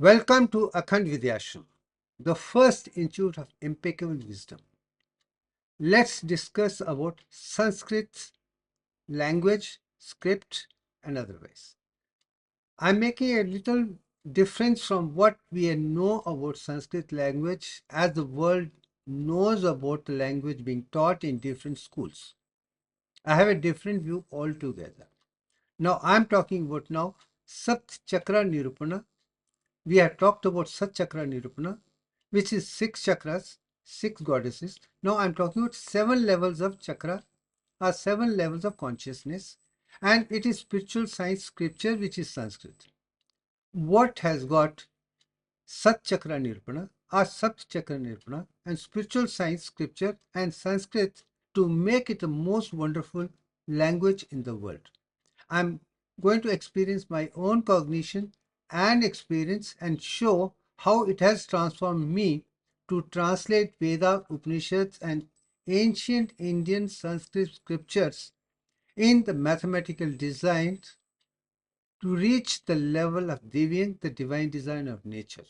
Welcome to Akhand Vidyashram, the first institute of impeccable wisdom. Let's discuss about Sanskrit language, script, and otherwise. I'm making a little difference from what we know about Sanskrit language as the world knows about the language being taught in different schools. I have a different view altogether. Now I'm talking about now Sapt Chakra Nirupana. We have talked about Sat Chakra Nirupana, which is 6 chakras, 6 goddesses. Now I'm talking about 7 levels of chakra or 7 levels of consciousness, and it is spiritual science scripture, which is Sanskrit. What has got Sat Chakra Nirupana or Sapt Chakra Nirupana and spiritual science scripture and Sanskrit to make it the most wonderful language in the world? I'm going to experience my own cognition and experience and show how it has transformed me to translate Veda, Upanishads, and ancient Indian Sanskrit scriptures in the mathematical design to reach the level of Divyang, the divine design of nature.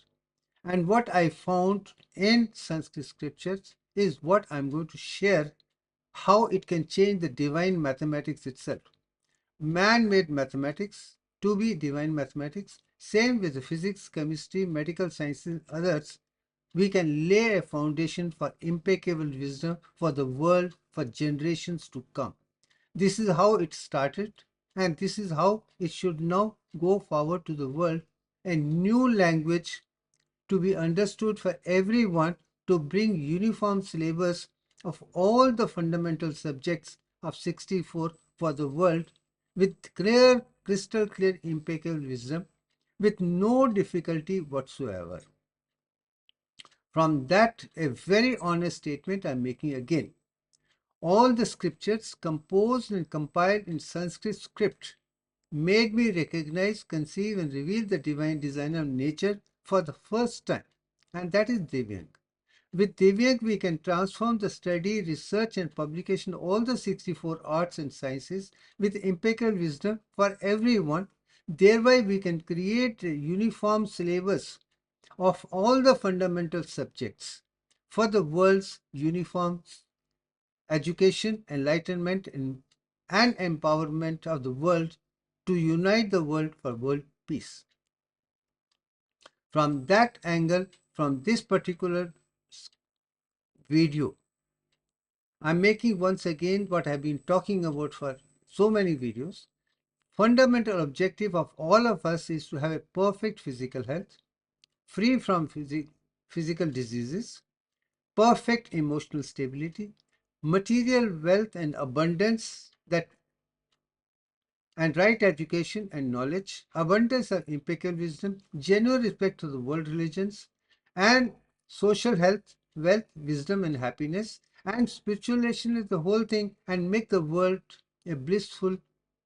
And what I found in Sanskrit scriptures is what I'm going to share, how it can change the divine mathematics itself. Man-made mathematics to be divine mathematics. Same with the physics, chemistry, medical sciences, others. We can lay a foundation for impeccable wisdom for the world for generations to come. This is how it started, and this is how it should now go forward to the world. A new language to be understood for everyone, to bring uniform syllabus of all the fundamental subjects of 64 for the world with clear, crystal clear, impeccable wisdom with no difficulty whatsoever. From that, a very honest statement I'm making again. All the scriptures composed and compiled in Sanskrit script made me recognize, conceive, and reveal the divine design of nature for the first time, and that is Divyang. With Divyang, we can transform the study, research, and publication of all the 64 arts and sciences with impeccable wisdom for everyone. Thereby, we can create a uniform syllabus of all the fundamental subjects for the world's uniform education, enlightenment, and empowerment of the world to unite the world for world peace. From that angle, from this particular video, I'm making once again what I've been talking about for so many videos. Fundamental objective of all of us is to have a perfect physical health, free from physical diseases, perfect emotional stability, material wealth and abundance that and right education and knowledge, abundance of impeccable wisdom, genuine respect to the world religions, and social health, wealth, wisdom, and happiness, and spiritualization is the whole thing, and make the world a blissful,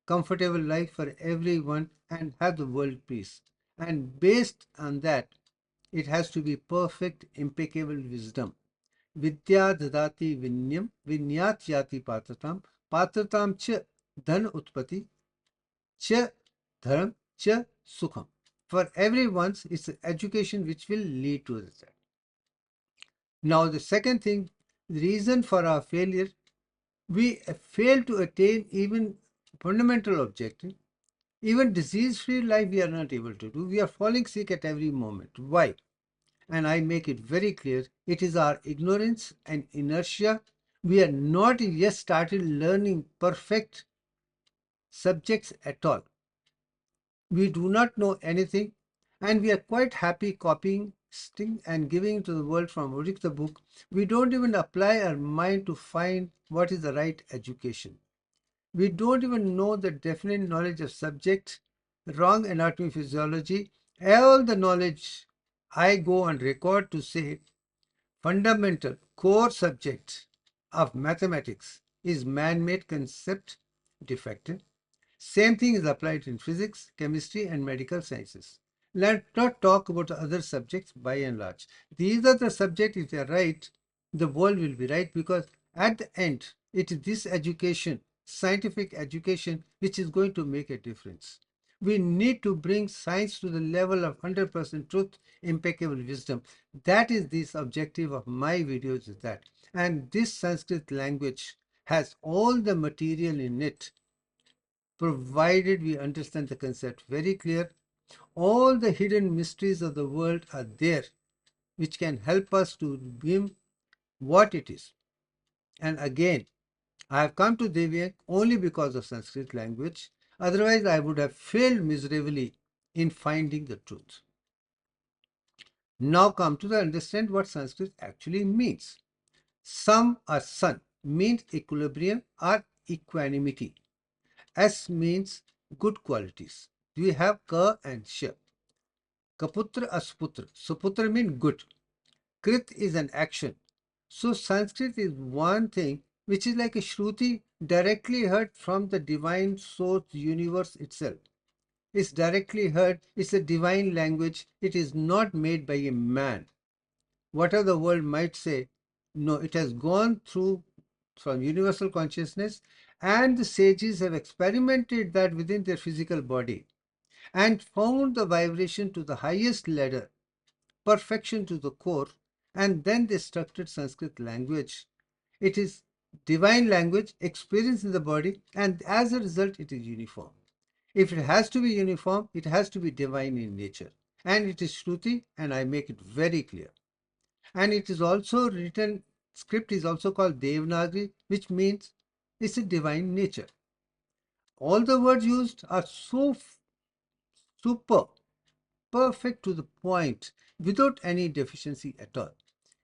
comfortable life for everyone and have the world peace. And based on that, it has to be perfect, impeccable wisdom. Vidya dadati vinyam, vinyat yati patratam cha dhan utpati, cha dharam cha sukham. For everyone, it's education which will lead to that. Now, the second thing, the reason for our failure, we fail to attain even fundamental objective. Even disease-free life we are not able to do. We are falling sick at every moment. Why? And I make it very clear, it is our ignorance and inertia. We are not yet started learning perfect subjects at all. We do not know anything, and we are quite happy copying and giving to the world from reading the book. We don't even apply our mind to find what is the right education. We don't even know the definite knowledge of subject, wrong anatomy, physiology, all the knowledge I go on record to say fundamental core subject of mathematics is man-made concept defective. Same thing is applied in physics, chemistry, and medical sciences. Let's not talk about other subjects by and large. These are the subjects, if they are right, the world will be right, because at the end, it is this education, scientific education, which is going to make a difference. We need to bring science to the level of 100% truth, impeccable wisdom. That is the objective of my videos, is that. And this Sanskrit language has all the material in it, provided we understand the concept very clear. All the hidden mysteries of the world are there, which can help us to give what it is. And again, I have come to Devyang only because of Sanskrit language. Otherwise, I would have failed miserably in finding the truth. Now come to understand what Sanskrit actually means. Sam or sun means equilibrium or equanimity. S means good qualities. We have Ka and Sh. Kaputra or Suputra. Suputra means good. Krit is an action. So Sanskrit is one thing which is like a Shruti directly heard from the divine source universe itself. It's directly heard, it's a divine language, it is not made by a man. Whatever the world might say, no, it has gone through from universal consciousness, and the sages have experimented that within their physical body and found the vibration to the highest ladder, perfection to the core, and then they structured Sanskrit language. It is divine language experienced in the body, and as a result it is uniform. If it has to be uniform, it has to be divine in nature, and it is Shruti, and I make it very clear. And it is also written, script is also called Devanagari, which means it's a divine nature. All the words used are so super, perfect to the point, without any deficiency at all.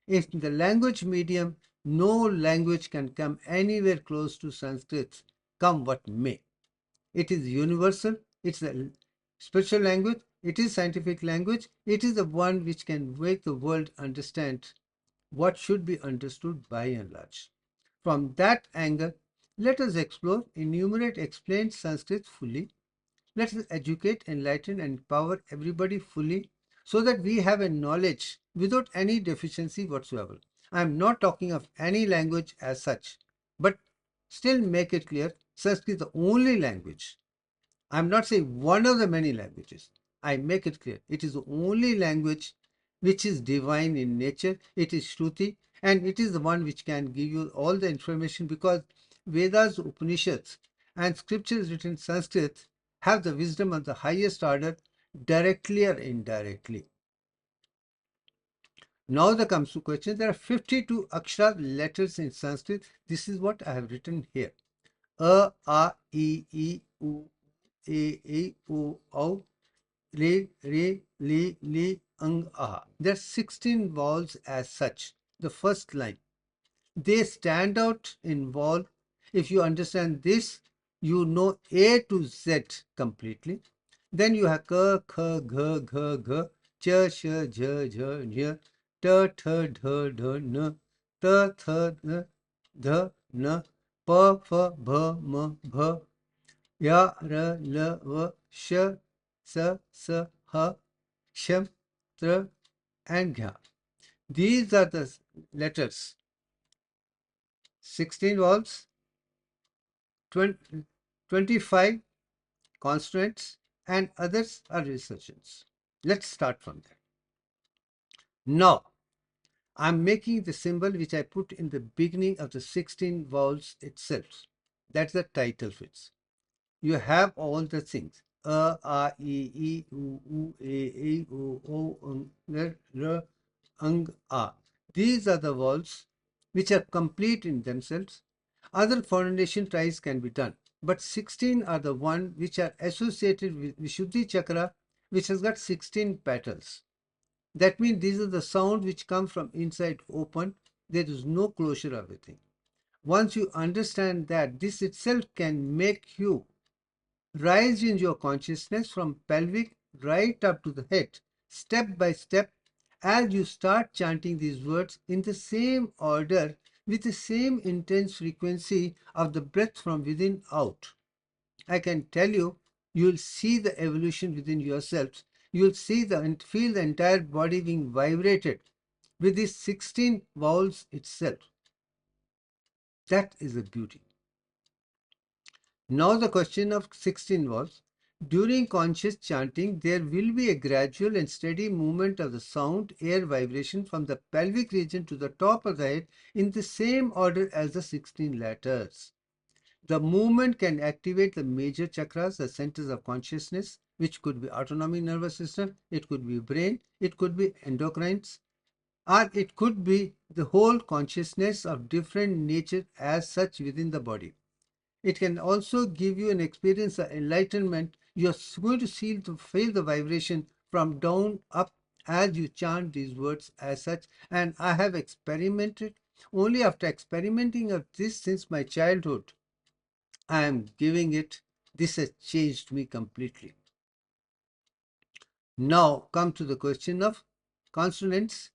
If the language medium, no language can come anywhere close to Sanskrit, come what may. It is universal, it's a spiritual language, it is scientific language, it is the one which can make the world understand what should be understood by and large. From that angle, let us explore, enumerate, explain Sanskrit fully. Let us educate, enlighten, and empower everybody fully so that we have a knowledge without any deficiency whatsoever. I am not talking of any language as such, but still make it clear Sanskrit is the only language. I am not saying one of the many languages. I make it clear. It is the only language which is divine in nature. It is Shruti, and it is the one which can give you all the information, because Vedas, Upanishads, and scriptures written in Sanskrit have the wisdom of the highest order, directly or indirectly. Now there comes to question. There are 52 Akshara letters in Sanskrit. This is what I have written here. A, I, U, A, O, Re, Li, Ah. There are 16 vowels as such. The first line. They stand out in vowel. If you understand this, you know A to Z completely. Then you have K, K, G, G, G, Ch, Sh, J, J, J, T, Th, D, D, N, T, Th, N, D, N, P, F, B, M, B, Ya, R, L, V, Sh, S, H, Shem, Tra, and Gha. These are the letters. 16 vowels, 25 consonants, and others are recursions. Let's start from there. Now, I'm making the symbol which I put in the beginning of the 16 vowels itself. That's the title fits. You have all the things. A, I, U, A, O, R, A. These are the vowels which are complete in themselves. Other foundation tries can be done, but 16 are the one which are associated with Vishuddhi Chakra, which has got 16 petals. That means these are the sound which come from inside open. There is no closure of everything. Once you understand that, this itself can make you rise in your consciousness from pelvic right up to the head, step by step, as you start chanting these words in the same order, with the same intense frequency of the breath from within out. I can tell you, you'll see the evolution within yourselves. You'll see and feel the entire body being vibrated with these 16 vowels itself. That is the beauty. Now the question of 16 vowels. During conscious chanting, there will be a gradual and steady movement of the sound air vibration from the pelvic region to the top of the head in the same order as the 16 letters. The movement can activate the major chakras, the centers of consciousness, which could be autonomic nervous system, it could be brain, it could be endocrines, or it could be the whole consciousness of different nature as such within the body. It can also give you an experience of enlightenment. You're going to feel the vibration from down up as you chant these words as such. And I have experimented. Only after experimenting of this since my childhood, I am giving it. This has changed me completely. Now come to the question of consonants,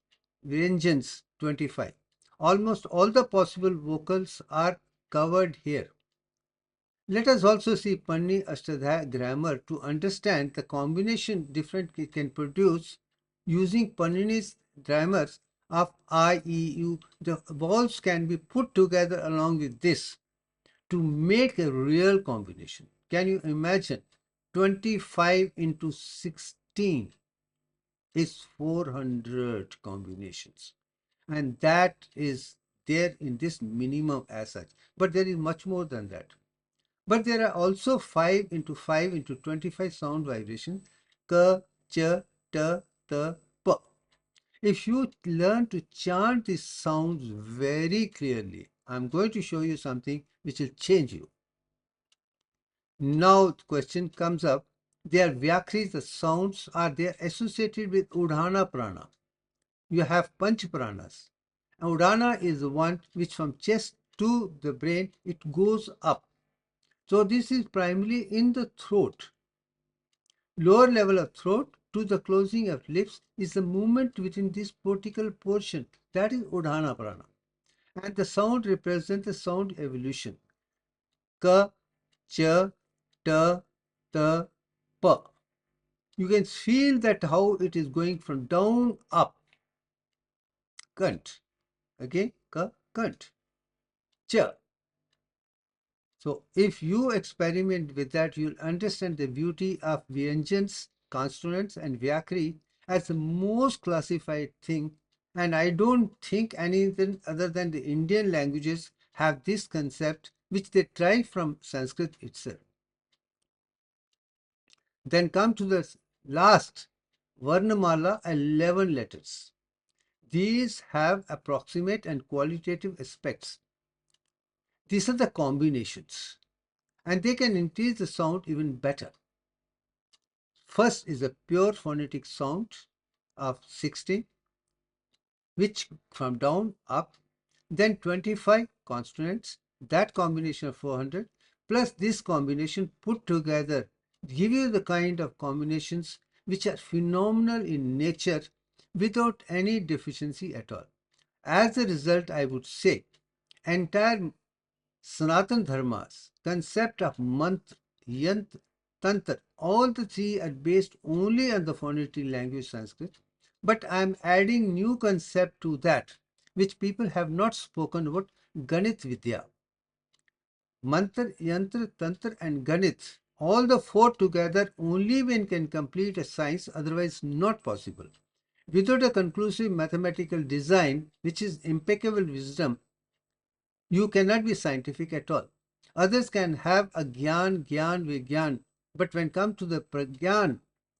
vyanjans 25. Almost all the possible vocals are covered here. Let us also see Panni Ashtadhyayi grammar to understand the combination different it can produce using Panini's grammars of I, E, U. The vowels can be put together along with this to make a real combination. Can you imagine? 25 into 16 is 400 combinations. And that is there in this minimum as such. But there is much more than that. But there are also 5 into 5 into 25 sound vibrations. Ka, cha, ta, ta, pa. If you learn to chant these sounds very clearly, I'm going to show you something which will change you. Now the question comes up, their vyakris, the sounds, are they associated with Udhana Prana? You have Panch Pranas. Udhana is the one which from chest to the brain, it goes up. So this is primarily in the throat. Lower level of throat to the closing of lips is the movement within this vertical portion. That is Udhana Prana. And the sound represents the sound evolution. Ka, cha, ta, ta, pa. You can feel that how it is going from down up. Kant. Again, ka, kant. Cha. So if you experiment with that, you'll understand the beauty of vyanjans, consonants, and vyakri as the most classified thing. And I don't think anything other than the Indian languages have this concept, which they derive from Sanskrit itself. Then come to the last Varnamala, 11 letters. These have approximate and qualitative aspects. These are the combinations, and they can increase the sound even better. First is a pure phonetic sound of 16, which from down up, then 25 consonants, that combination of 400, plus this combination put together give you the kind of combinations which are phenomenal in nature without any deficiency at all. As a result, I would say, entire Sanatan Dharma's concept of mantra, yantra, tantra, all the three are based only on the phonetic language Sanskrit. But I am adding new concept to that, which people have not spoken about, Ganit Vidya. Mantra, yantra, tantra, and Ganit, all the four together only one can complete a science, otherwise not possible. Without a conclusive mathematical design, which is impeccable wisdom, you cannot be scientific at all. Others can have a gyan, vigyan, but when come to the pragyan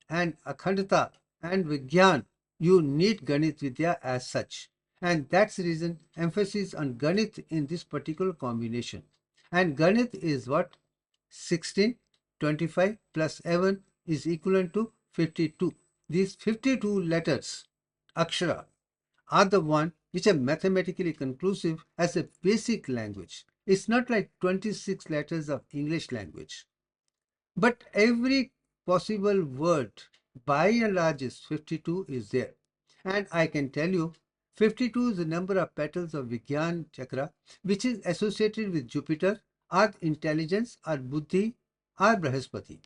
and akhandata and vigyan, you need Ganit Vidya as such. And that's the reason emphasis on Ganit in this particular combination. And Ganit is what? 16, 25 plus 7 is equivalent to 52. These 52 letters, Akshara, are the one which are mathematically conclusive as a basic language. It's not like 26 letters of English language. But every possible word by and large is 52 is there. And I can tell you 52 is the number of petals of Vigyan Chakra which is associated with Jupiter or intelligence or Buddhi or Brahaspati.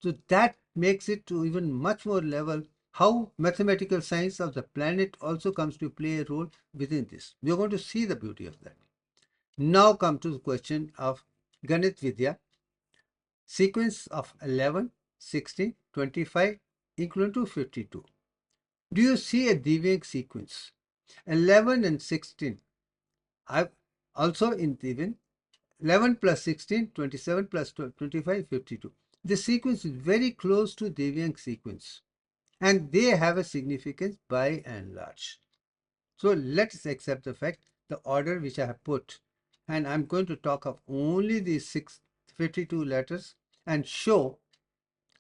So that makes it to even much more level how mathematical science of the planet also comes to play a role within this. We are going to see the beauty of that. Now come to the question of Ganit Vidya. sequence of 11, 16, 25 equivalent to 52. Do you see a deviant sequence? 11 and 16. I've also in deviant 11 plus 16, 27 plus 25, 52. The sequence is very close to deviant sequence and they have a significance by and large. So let's accept the fact the order which I have put, and I'm going to talk of only these 52 letters and show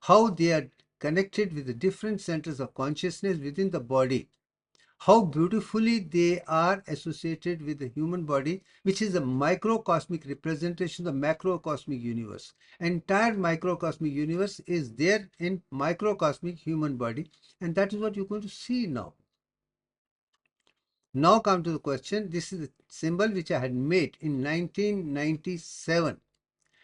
how they are connected with the different centers of consciousness within the body, how beautifully they are associated with the human body, which is a microcosmic representation of the macrocosmic universe. Entire microcosmic universe is there in microcosmic human body, and that is what you're going to see now. Now come to the question. This is a symbol which I had made in 1997,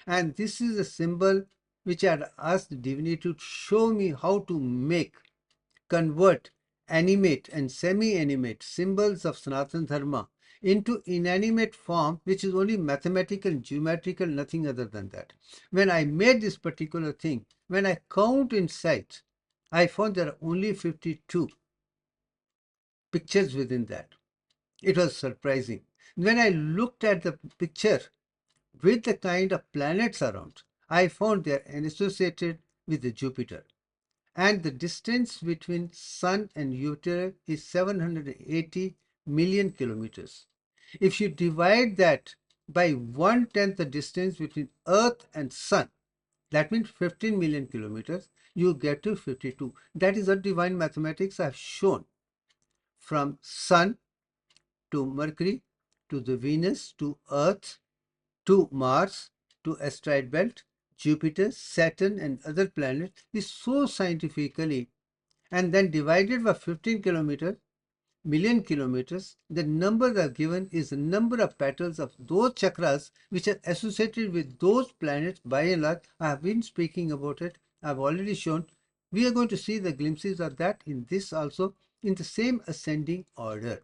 and this is a symbol which I had asked the divinity to show me how to make, convert, animate and semi-animate symbols of Sanatana Dharma into inanimate form, which is only mathematical and geometrical, nothing other than that. When I made this particular thing, when I count inside, I found there are only 52 pictures within that. It was surprising. When I looked at the picture with the kind of planets around, I found they are associated with the Jupiter. And the distance between Sun and Jupiter is 780 million kilometers. If you divide that by 1/10 the distance between Earth and Sun, that means 15 million kilometers, you get to 52. That is what divine mathematics have shown. From Sun to Mercury to the Venus to Earth to Mars to asteroid belt, Jupiter, Saturn and other planets is so scientifically and then divided by 15 million kilometers, the number that are given is the number of petals of those chakras which are associated with those planets by and large. I have been speaking about it. I have already shown. We are going to see the glimpses of that in this also in the same ascending order.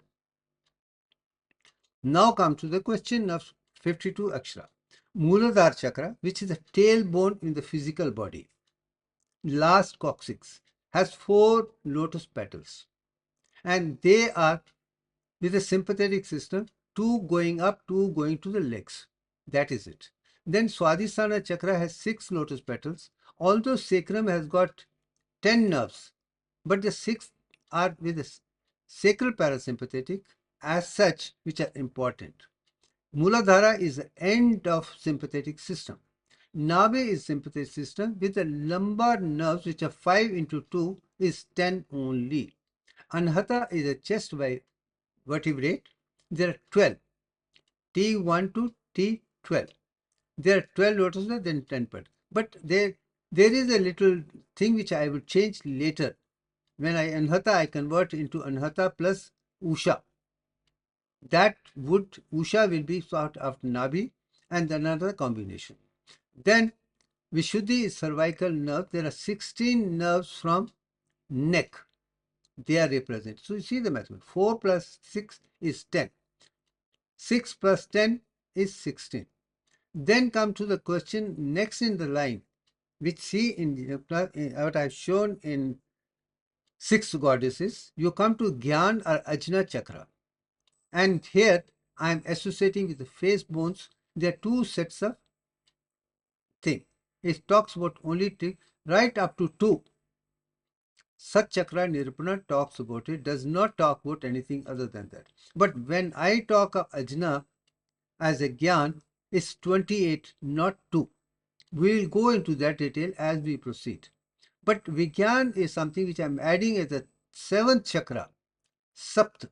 Now come to the question of 52 Akshara. Muladhara chakra, which is the tailbone in the physical body, last coccyx, has 4 lotus petals. And they are with a sympathetic system, 2 going up, 2 going to the legs. That is it. Then Swadhisthana chakra has 6 lotus petals. Although sacrum has got 10 nerves, but the 6 are with the sacral parasympathetic as such, which are important. Muladhara is the end of sympathetic system. Nabe is sympathetic system with the lumbar nerves, which are 5 into 2 is 10 only. Anhata is a chest vertebrate. There are 12. T1 to T12. There are 12 lotus, then 10 per. But there is a little thing which I will change later. When I Anhata, I convert into Anhata plus Usha. That Usha will be sort of Nabi and another combination. Then Vishuddhi is cervical nerve. There are 16 nerves from neck. They are represented. So you see the mathematics. 4 plus 6 is 10. 6 plus 10 is 16. Then come to the question next in the line, which see in what I've shown in 6 goddesses. You come to Gyan or Ajna chakra. And here I am associating with the face bones. There are 2 sets of things. It talks about only right up to 2. Such chakra Nirupana talks about it, does not talk about anything other than that. But when I talk of Ajna as a Gyan, it's 28, not 2. We will go into that detail as we proceed. But Vigyan is something which I'm adding as a 7th chakra, Sapta.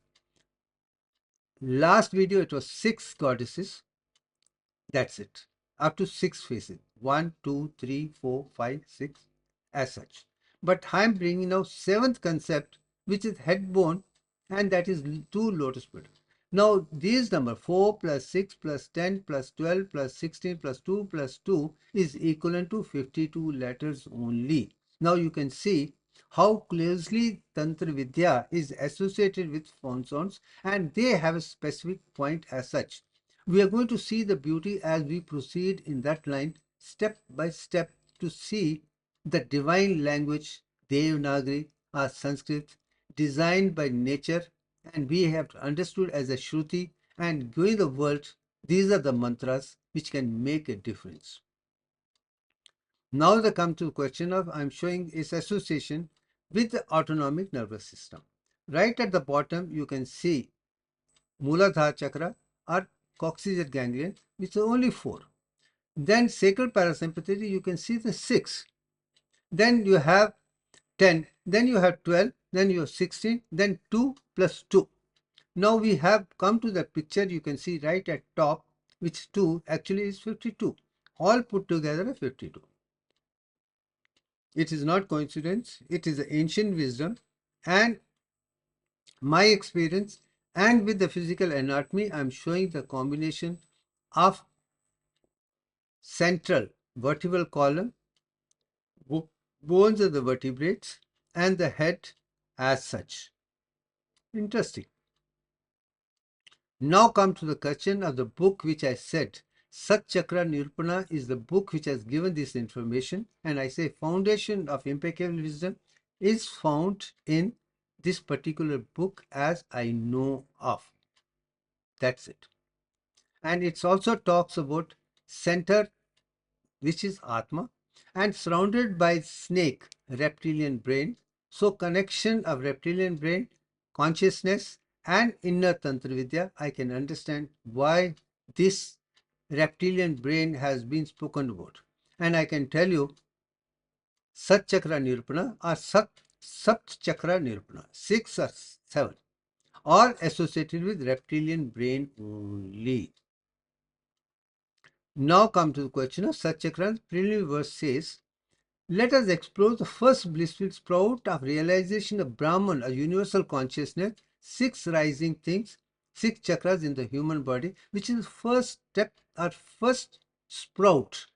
Last video it was 6 goddesses. That's it. Up to 6 faces. 1, 2, 3, 4, 5, 6 as such. But I'm bringing now 7th concept, which is head bone, and that is 2 lotus petals. Now these number 4 plus 6 plus 10 plus 12 plus 16 plus 2 plus 2 is equivalent to 52 letters only. Now you can see how closely Tantra Vidya is associated with consonants and they have a specific point as such. We are going to see the beauty as we proceed in that line step by step to see the divine language, Devanagari or Sanskrit, designed by nature, and we have understood as a Shruti, and going the world, these are the mantras which can make a difference. Now they come to the question of, I'm showing its association with the autonomic nervous system. Right at the bottom, you can see Muladhara chakra or coccygeal ganglion, which are only 4. Then sacral parasympathetic, you can see the 6. Then you have 10, then you have 12, then you have 16, then 2 plus 2. Now we have come to the picture, you can see right at top, which 2 actually is 52. All put together are 52. It is not coincidence, it is ancient wisdom, and my experience, and with the physical anatomy, I am showing the combination of central vertebral column, bones of the vertebrates, and the head as such. Interesting. Now come to the question of the book which I said. Sat Chakra Nirupana is the book which has given this information, and I say foundation of impeccable wisdom is found in this particular book as I know of. That's it. And it also talks about center, which is Atma, and surrounded by snake, reptilian brain. So connection of reptilian brain, consciousness, and inner Tantra Vidya, I can understand why this reptilian brain has been spoken about. And I can tell you, Sat Chakra Nirupana or Sapt Chakra Nirupana, 6 or 7, are associated with reptilian brain only. Now come to the question of Sat Chakra. Preliminary verse says, let us explore the first blissful sprout of realization of Brahman, a universal consciousness, 6 rising things, 6 chakras in the human body, which is the first step or first sprout,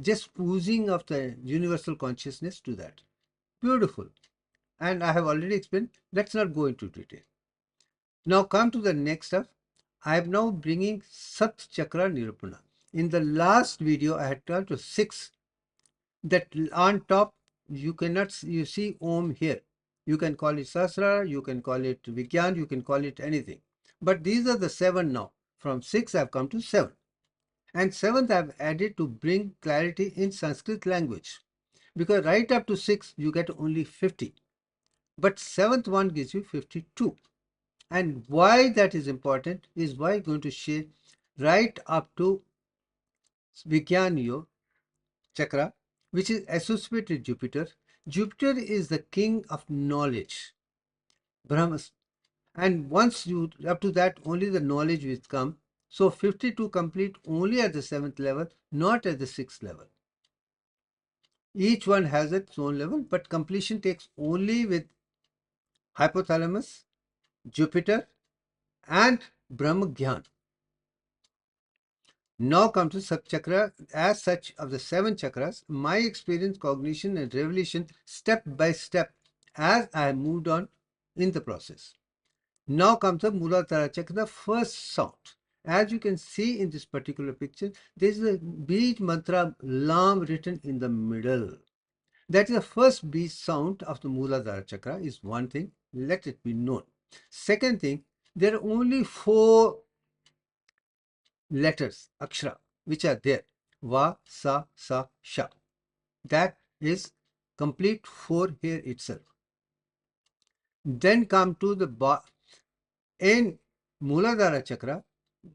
just oozing of the universal consciousness to that. Beautiful. And I have already explained, let's not go into detail. Now come to the next step. I am now bringing Sat Chakra Nirupana. In the last video, I had told you 6 that on top you cannot, you see Om here. You can call it Sasra, you can call it Vigyan, you can call it anything. But these are the 7 now. From 6 I have come to 7. And 7th I have added to bring clarity in Sanskrit language. Because right up to 6 you get only 50. But 7th one gives you 52. And why that is important is why I'm going to share right up to Vigyanyo chakra, which is associated with Jupiter. Jupiter is the king of knowledge, Brahmas. And once you, up to that, only the knowledge will come. So 52 complete only at the 7th level, not at the 6th level. Each one has its own level, but completion takes only with hypothalamus, Jupiter, and Brahma Gyan. Now comes to Sub-chakra. As such, of the 7 chakras, my experience, cognition, and revelation step by step as I moved on in the process. Now comes the Muladhara chakra, the first sound. As you can see in this particular picture, there is a beat mantra Lam written in the middle. That is the first beat sound of the Muladhara chakra is one thing. Let it be known. Second thing, there are only 4 letters, Akshara, which are there. Va, Sa, Sa, Sha. That is complete 4 here itself. Then come to the in Muladhara chakra,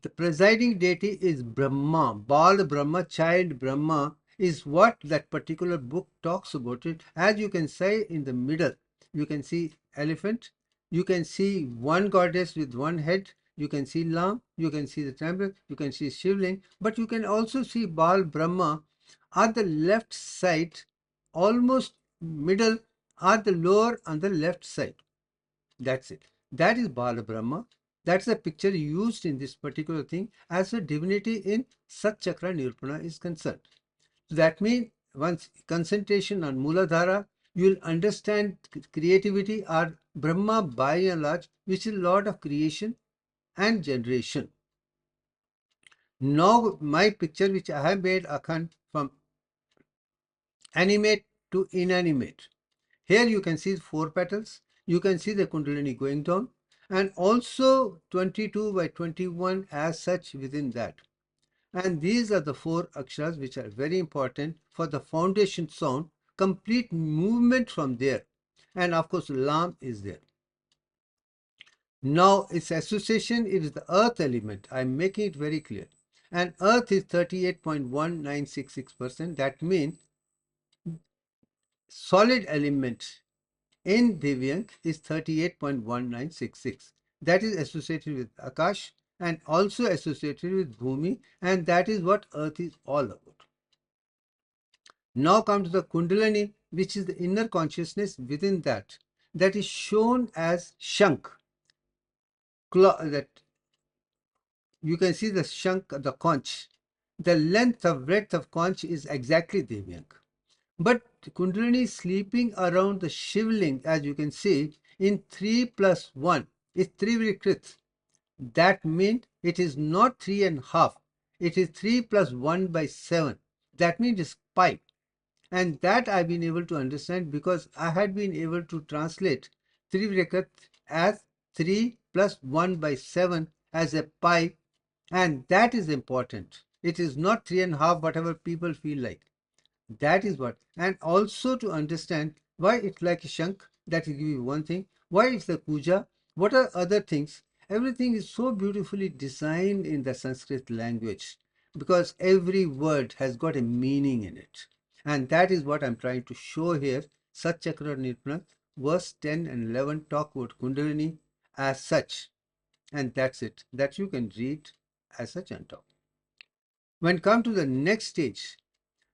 the presiding deity is Brahma. Bal Brahma, child Brahma is what that particular book talks about it. As you can say in the middle, you can see elephant, you can see one goddess with one head, you can see Lam, you can see the temple, you can see Shivling, but you can also see Bal Brahma at the left side, almost middle, at the lower on the left side. That's it. That is Bala Brahma. That's the picture used in this particular thing as a divinity in Sat Chakra Nirupana is concerned. So that means once concentration on Muladhara, you will understand creativity or Brahma by and large, which is Lord of creation and generation. Now my picture which I have made Akhand from animate to inanimate. Here you can see 4 petals, you can see the Kundalini going down, and also 22 by 21 as such within that. And these are the 4 aksharas which are very important for the foundation sound, complete movement from there. And of course, Lam is there. Now, its association is the earth element. I'm making it very clear. And earth is 38.1966%. That means solid element in Divyank is 38.1966. That is associated with Akash and also associated with Bhumi, and that is what earth is all about. Now comes the Kundalini, which is the inner consciousness within that. That is shown as Shank. That you can see the Shank, the conch. The length of breadth of conch is exactly Devyank. But Kundalini is sleeping around the shivling, as you can see, in 3 plus 1. It's 3 Vikrit. That means it is not 3.5. It is 3 plus 1 by 7. That means it's pi. And that I've been able to understand because I had been able to translate 3 Vikrit as 3 plus 1 by 7 as a pi. And that is important. It is not 3.5, whatever people feel like. That is what. And also to understand why it's like a shank, that will give you one thing. Why it's the puja, what are other things. Everything is so beautifully designed in the Sanskrit language because every word has got a meaning in it. And that is what I'm trying to show here. Sat Chakra Nirupana, verse 10 and 11 talk about Kundalini as such. And that's it. That you can read as such and talk. When come to the next stage,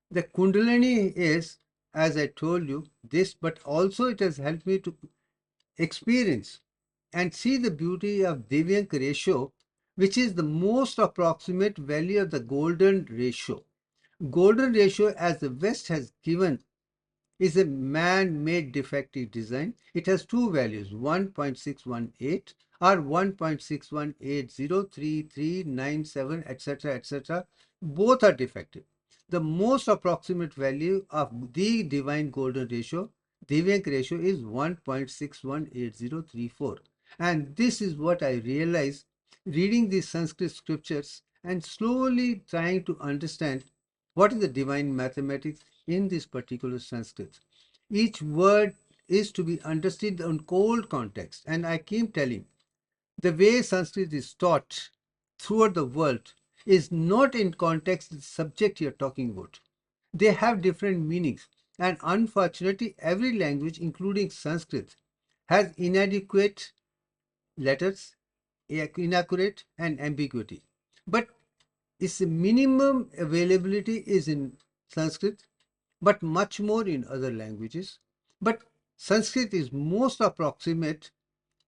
the Kundalini is, as I told you, this, but also it has helped me to experience and see the beauty of Divyank ratio, which is the most approximate value of the golden ratio. Golden ratio, as the West has given, is a man-made defective design. It has two values, 1.618 or 1.6180339, etc., etc. Both are defective. The most approximate value of the divine golden ratio, Divyank ratio, is 1.618034. And this is what I realized reading these Sanskrit scriptures and slowly trying to understand what is the divine mathematics in this particular Sanskrit. Each word is to be understood in cold context. And I keep telling, the way Sanskrit is taught throughout the world is not in context with the subject you're talking about. They have different meanings. And unfortunately, every language, including Sanskrit, has inadequate letters, inaccurate, and ambiguity. But its minimum availability is in Sanskrit, but much more in other languages. But Sanskrit is most approximate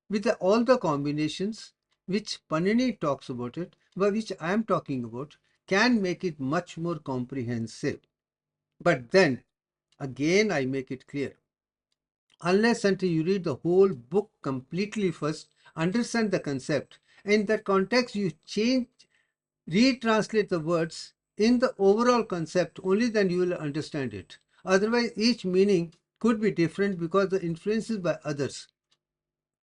with all the combinations which Panini talks about it, but which I am talking about, can make it much more comprehensive. But then, again, I make it clear. Unless until you read the whole book completely first, understand the concept, in that context you change, retranslate the words in the overall concept, only then you will understand it. Otherwise, each meaning could be different because the influences by others.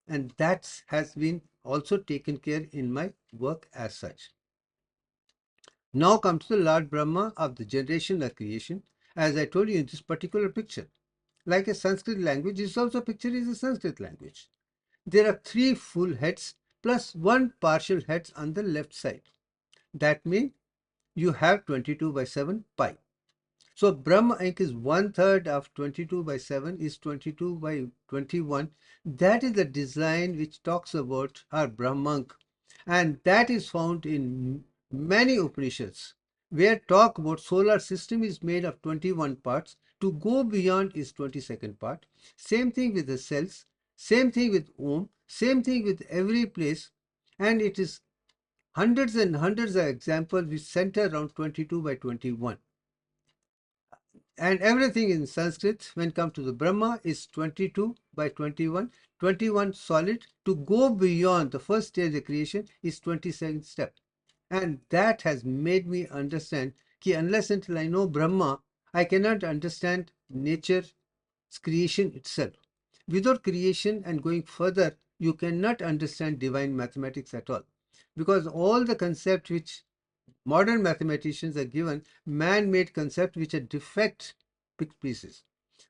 And that has been also taken care in my work as such. Now comes the Lord Brahma of the generation of creation, as I told you in this particular picture. Like a Sanskrit language, this also picture is a Sanskrit language. There are 3 full heads plus 1 partial heads on the left side. That means you have 22 by 7 pi. So Brahma Inc. is 1/3 of 22 by 7 is 22 by 21. That is the design which talks about our Brahmank. And that is found in many Upanishads, where talk about solar system is made of 21 parts. To go beyond is 22nd part. Same thing with the cells, same thing with Om, same thing with every place. And it is hundreds and hundreds of examples which center around 22 by 21. And everything in Sanskrit, when it comes to the Brahma, is 22 by 21. 21 solid. To go beyond the first stage of creation is 22nd step. And that has made me understand that unless until I know Brahma, I cannot understand nature's creation itself. Without creation and going further, you cannot understand divine mathematics at all. Because all the concepts which modern mathematicians are given, man-made concepts which are defect pieces.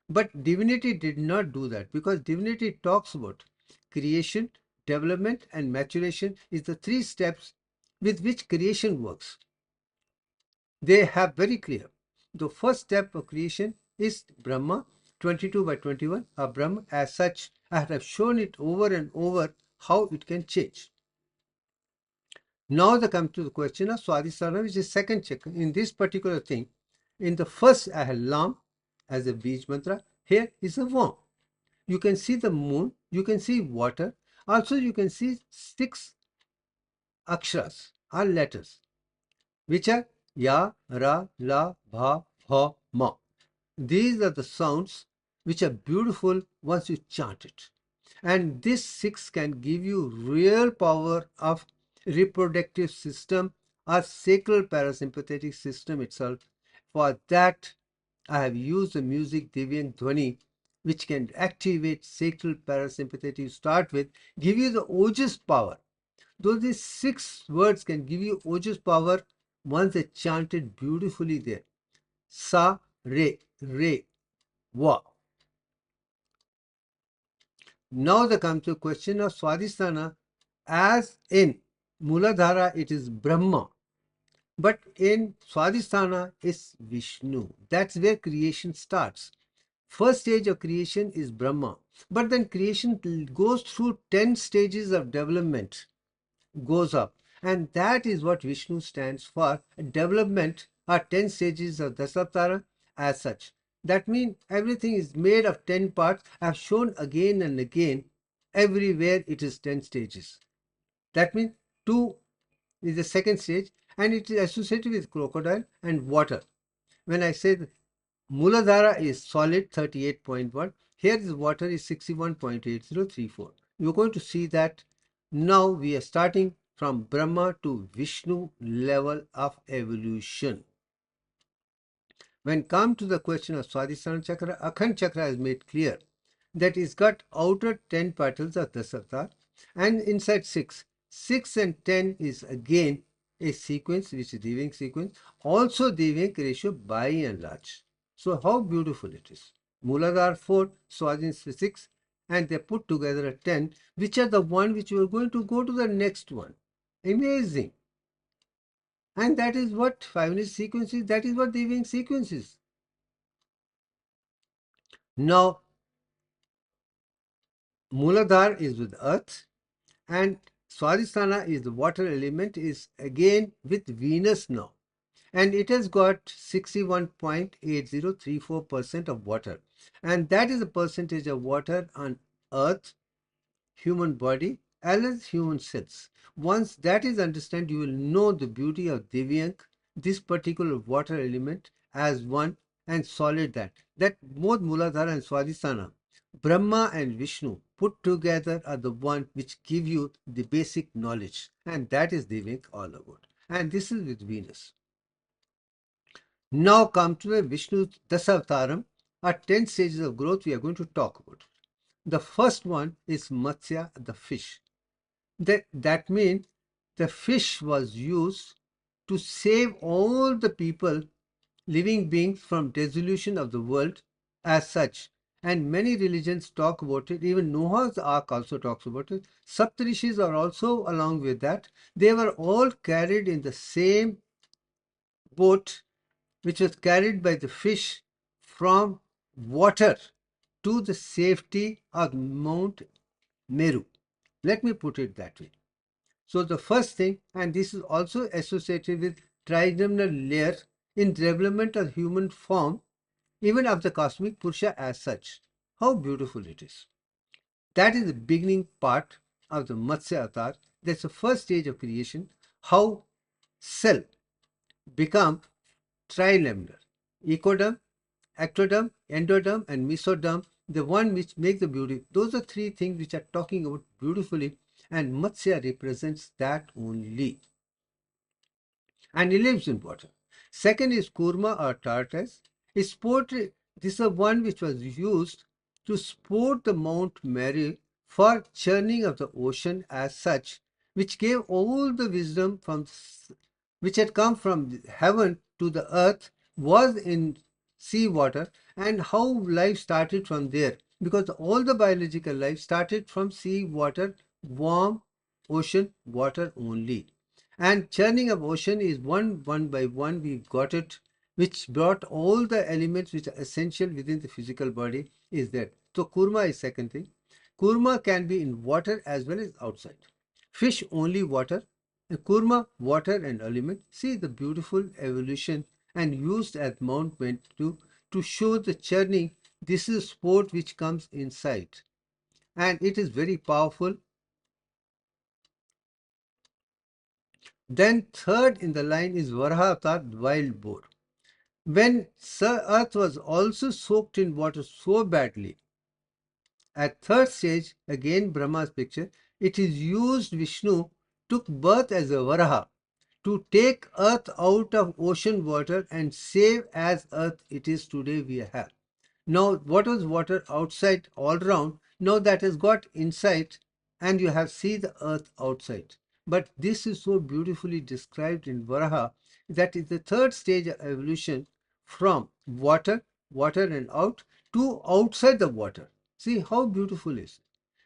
But divinity did not do that, because divinity talks about creation, development, and maturation is the three steps with which creation works. They have very clear. The first step of creation is Brahma, 22 by 21. A Brahma, as such, I have shown it over and over how it can change. Now they come to the question of Swadhisthana, which is second chakra. In this particular thing, in the first I have Lam as a Bij mantra. Here is a worm. You can see the moon, you can see water. Also, you can see 6 aksharas or letters, which are Ya, Ra, La, Bha, Bha, Ma. These are the sounds which are beautiful once you chant it. And this 6 can give you real power of reproductive system or sacral parasympathetic system itself. For that, I have used the music Divyang Dhwani, which can activate sacral parasympathetic. Start with, give you the ojas power. Though these 6 words can give you ojas power once they chanted beautifully there. Sa, Re, Re, Wa. Now there comes to the question of Swadhisthana. As in Muladhara, it is Brahma. But in Swadhisthana is Vishnu. That's where creation starts. First stage of creation is Brahma. But then creation goes through 10 stages of development, goes up. And that is what Vishnu stands for. Development are 10 stages of Dasavatara as such. That means everything is made of 10 parts. I have shown again and again, everywhere it is 10 stages. That means 2 is the second stage, and it is associated with crocodile and water. When I say Muladhara is solid 38.1, here the water is 61.8034. You're going to see that now we are starting from Brahma to Vishnu level of evolution. When come to the question of Swadhisthana Chakra, Akhand Chakra is made clear that it's got outer 10 petals of Dasavatara and inside 6. 6 and 10 is again a sequence which is Divyang sequence, also Divyang ratio by and large. So how beautiful it is. Muladhara 4, Swadhisthana 6, and they put together a 10, which are the one which you are going to go to the next one. Amazing. And that is what 5 sequence is, that is what Divyang sequence is. Now, Muladhara is with earth, and Swadhisthana is the water element, is again with Venus now. And it has got 61.8034% of water. And that is the percentage of water on earth, human body, as well as human cells. Once that is understood, you will know the beauty of Divyang, this particular water element, as one and solid that both Muladhara and Swadhisthana, Brahma and Vishnu put together are the one which give you the basic knowledge, and that is Divyang all about. And this is with Venus. Now come to the Vishnu Dasavtaram, our 10 stages of growth we are going to talk about. The first one is Matsya, the fish. That means the fish was used to save all the people, living beings, from dissolution of the world as such. And many religions talk about it. Even Noah's Ark also talks about it. Saptarishis are also along with that. They were all carried in the same boat, which was carried by the fish from water to the safety of Mount Meru. Let me put it that way. So the first thing, and this is also associated with tridimensional layer in development of human form, even of the cosmic Purusha as such. How beautiful it is. That is the beginning part of the Matsya Avatar. That's the first stage of creation. How cell become trilemmal, ecoderm, ectoderm, endoderm, and mesoderm, the one which make the beauty. Those are 3 things which are talking about beautifully, and Matsya represents that only. And he lives in water. Second is Kurma or tortoise. It's portrayed, This is the one which was used to support the Mount Mary for churning of the ocean as such, which gave all the wisdom which had come from heaven to the earth was in sea water, and how life started from there, because all the biological life started from sea water, warm ocean water only. And churning of ocean is one by one we got it, which brought all the elements which are essential within the physical body is there. So kurma is second thing. Kurma can be in water as well as outside. Fish only water. Kurma water and element. See the beautiful evolution and used as mountain to show the churning. This is sport which comes inside, and it is very powerful. Then third in the line is Varaha Avatar, wild boar. When earth was also soaked in water so badly, at third stage, again Brahma's picture, it is used Vishnu took birth as a Varaha to take earth out of ocean water and save as earth it is today we have. Now, what was water outside all round? Now that has got inside, and you have seen the earth outside. But this is so beautifully described in Varaha that is the third stage of evolution from water and out to outside the water. See how beautiful it is.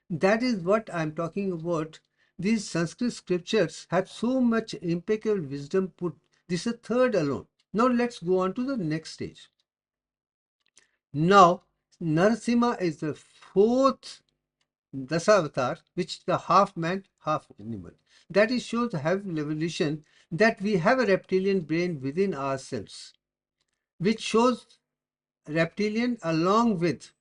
That is what I am talking about. These Sanskrit scriptures have so much impeccable wisdom put. This is a third alone. Now let's go on to the next stage. Now, Narasimha is the fourth Dasavatar, which is the half man, half animal. That is shows the evolution that we have a reptilian brain within ourselves, which shows reptilian along with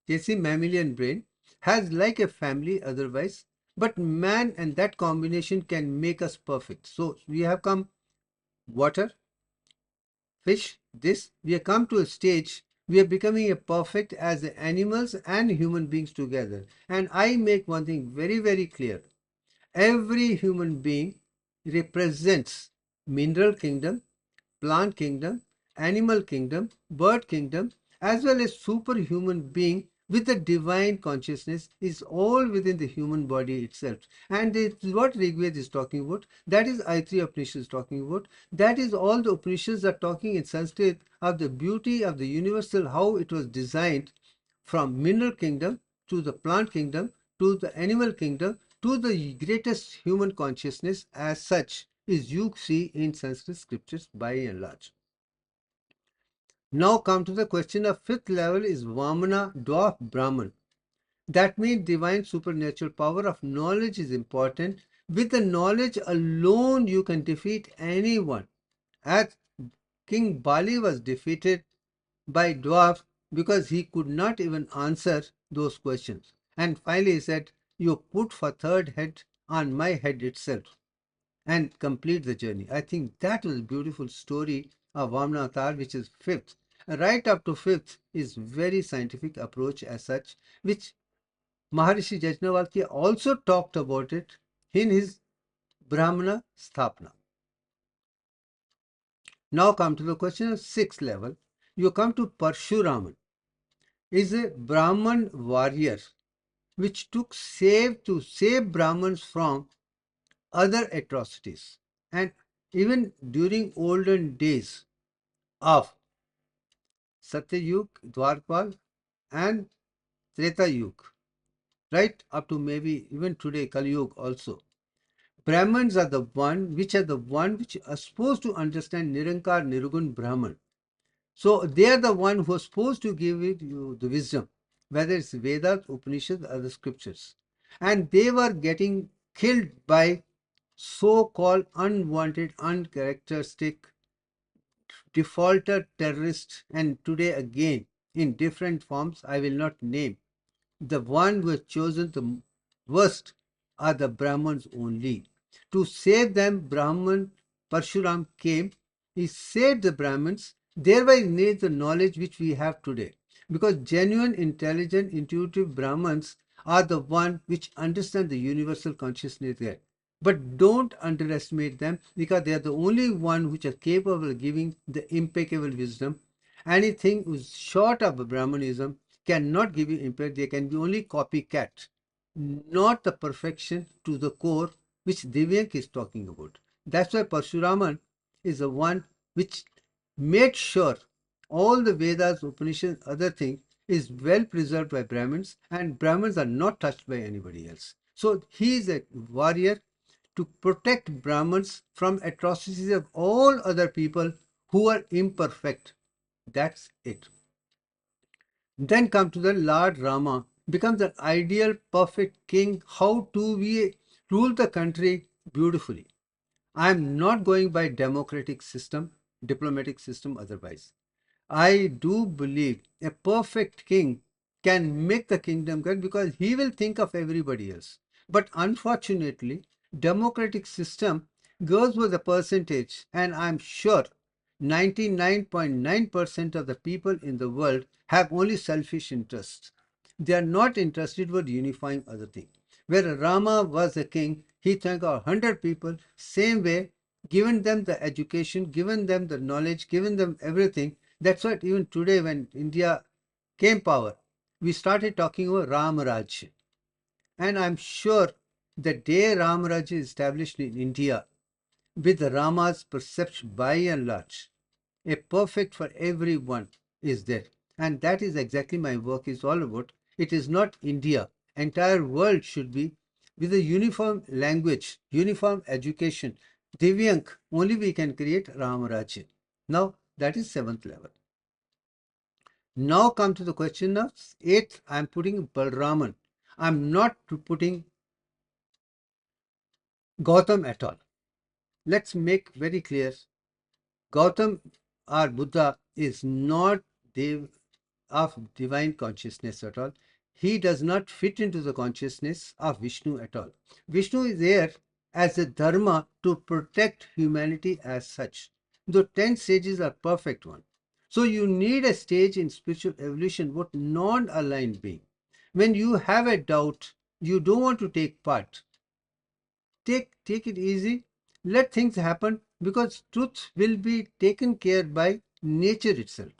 mammalian brain has like a family otherwise, but man and that combination can make us perfect. So we have come water, fish, this, we have come to a stage we are becoming a perfect as the animals and human beings together. And I make one thing very, very clear. Every human being represents mineral kingdom, plant kingdom, animal kingdom, bird kingdom, as well as superhuman being with the divine consciousness is all within the human body itself. And it's what Rigved is talking about. That is Aitri Upanishad is talking about. That is all the Upanishads are talking in Sanskrit of the beauty of the universal, how it was designed from mineral kingdom to the plant kingdom to the animal kingdom to the greatest human consciousness as such is you see in Sanskrit scriptures by and large. Now come to the question of fifth level is Vamana, dwarf, Brahman. That means divine supernatural power of knowledge is important. With the knowledge alone you can defeat anyone. As King Bali was defeated by dwarf because he could not even answer those questions. And finally he said, you put for third head on my head itself and complete the journey. I think that was a beautiful story of Vamana Avatar, which is fifth. Right up to fifth is very scientific approach as such, which Maharishi Yajnavalkya also talked about it in his Brahmana Sthapana. Now come to the question of sixth level. You come to Parshuraman. Is a Brahman warrior which took to save Brahmins from other atrocities. And even during olden days of Satyayug, Dwarpal and Treta Yug, right up to maybe even today Kali Yuga also. Brahmins are the one which are supposed to understand Nirankar Nirgun Brahman. So they are the one who are supposed to give you the wisdom, whether it's Vedas, Upanishads, or the scriptures. And they were getting killed by so-called unwanted, uncharacteristic, defaulter terrorists, and today again in different forms I will not name. The one who has chosen the worst are the Brahmins only. To save them, Brahman Parshuram came. He saved the Brahmins, thereby made the knowledge which we have today. Because genuine, intelligent, intuitive Brahmins are the one which understand the universal consciousness there. But don't underestimate them because they are the only one which are capable of giving the impeccable wisdom. Anything which is short of Brahmanism cannot give you impact. They can be only copycat, not the perfection to the core which Divyank is talking about. That's why Parshuraman is the one which made sure all the Vedas, Upanishads, other things is well preserved by Brahmins, and Brahmins are not touched by anybody else. So he is a warrior to protect Brahmins from atrocities of all other people who are imperfect. That's it. Then come to the Lord Rama, becomes an ideal, perfect king. How do we rule the country beautifully? I am not going by democratic system, diplomatic system otherwise. I do believe a perfect king can make the kingdom good because he will think of everybody else. But unfortunately, democratic system goes with a percentage, and I'm sure 99.9% of the people in the world have only selfish interests. They are not interested with unifying other things. Where Rama was a king, he took 100 people, same way, given them the education, given them the knowledge, given them everything. That's what even today when India came power, we started talking about Ram Raj. And I'm sure the day Ram Raj is established in India, with Rama's perception by and large, a perfect for everyone is there. And that is exactly my work is all about. It is not India. Entire world should be with a uniform language, uniform education. Divyank, only we can create Ram Raj. Now that is seventh level. Now come to the question of eighth. I am putting Balraman. I am not putting Gautam at all. Let's make very clear. Gautam or Buddha is not Dev of divine consciousness at all. He does not fit into the consciousness of Vishnu at all. Vishnu is there as a dharma to protect humanity as such. The 10 stages are perfect one. So you need a stage in spiritual evolution what non-aligned being. When you have a doubt, you don't want to take part. Take it easy. Let things happen because truth will be taken care by nature itself.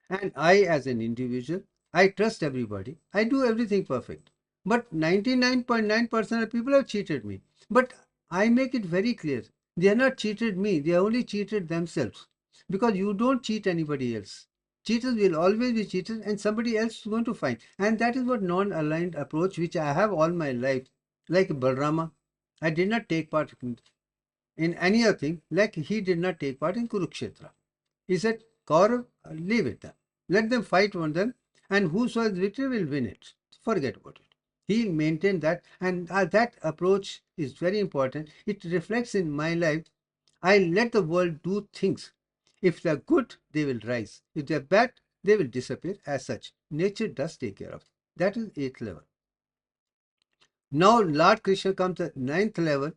And I, as an individual, I trust everybody. I do everything perfect. But 99.9% of people have cheated me. But I make it very clear. They have not cheated me. They only cheated themselves. Because you don't cheat anybody else. Cheaters will always be cheaters and somebody else is going to find. And that is what non-aligned approach, which I have all my life. Like Balrama, I did not take part in any other thing. Like he did not take part in Kurukshetra. He said, Kaurav, leave it. Let them fight on them, and whoso has victory will win it. Forget about it. He maintained that, and that approach is very important. It reflects in my life. I let the world do things. If they're good, they will rise. If they're bad, they will disappear as such. Nature does take care of. That is eighth level. Now Lord Krishna comes at ninth level,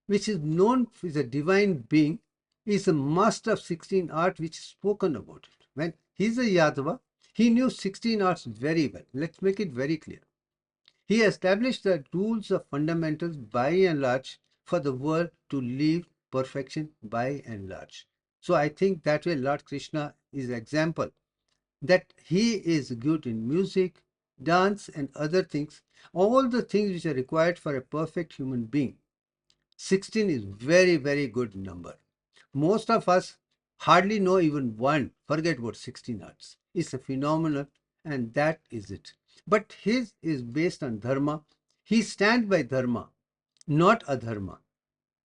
which is known as a divine being, is a master of 16 art which is spoken about it. When he's a Yadava, he knew 16 arts very well. Let's make it very clear. He established the rules of fundamentals by and large for the world to live perfection by and large. So I think that way Lord Krishna is an example that he is good in music, dance, and other things, all the things which are required for a perfect human being. 16 is very, very good number. Most of us hardly know even one. Forget about 16 arts. It's a phenomenon, and that is it. But his is based on dharma. He stands by dharma, not adharma.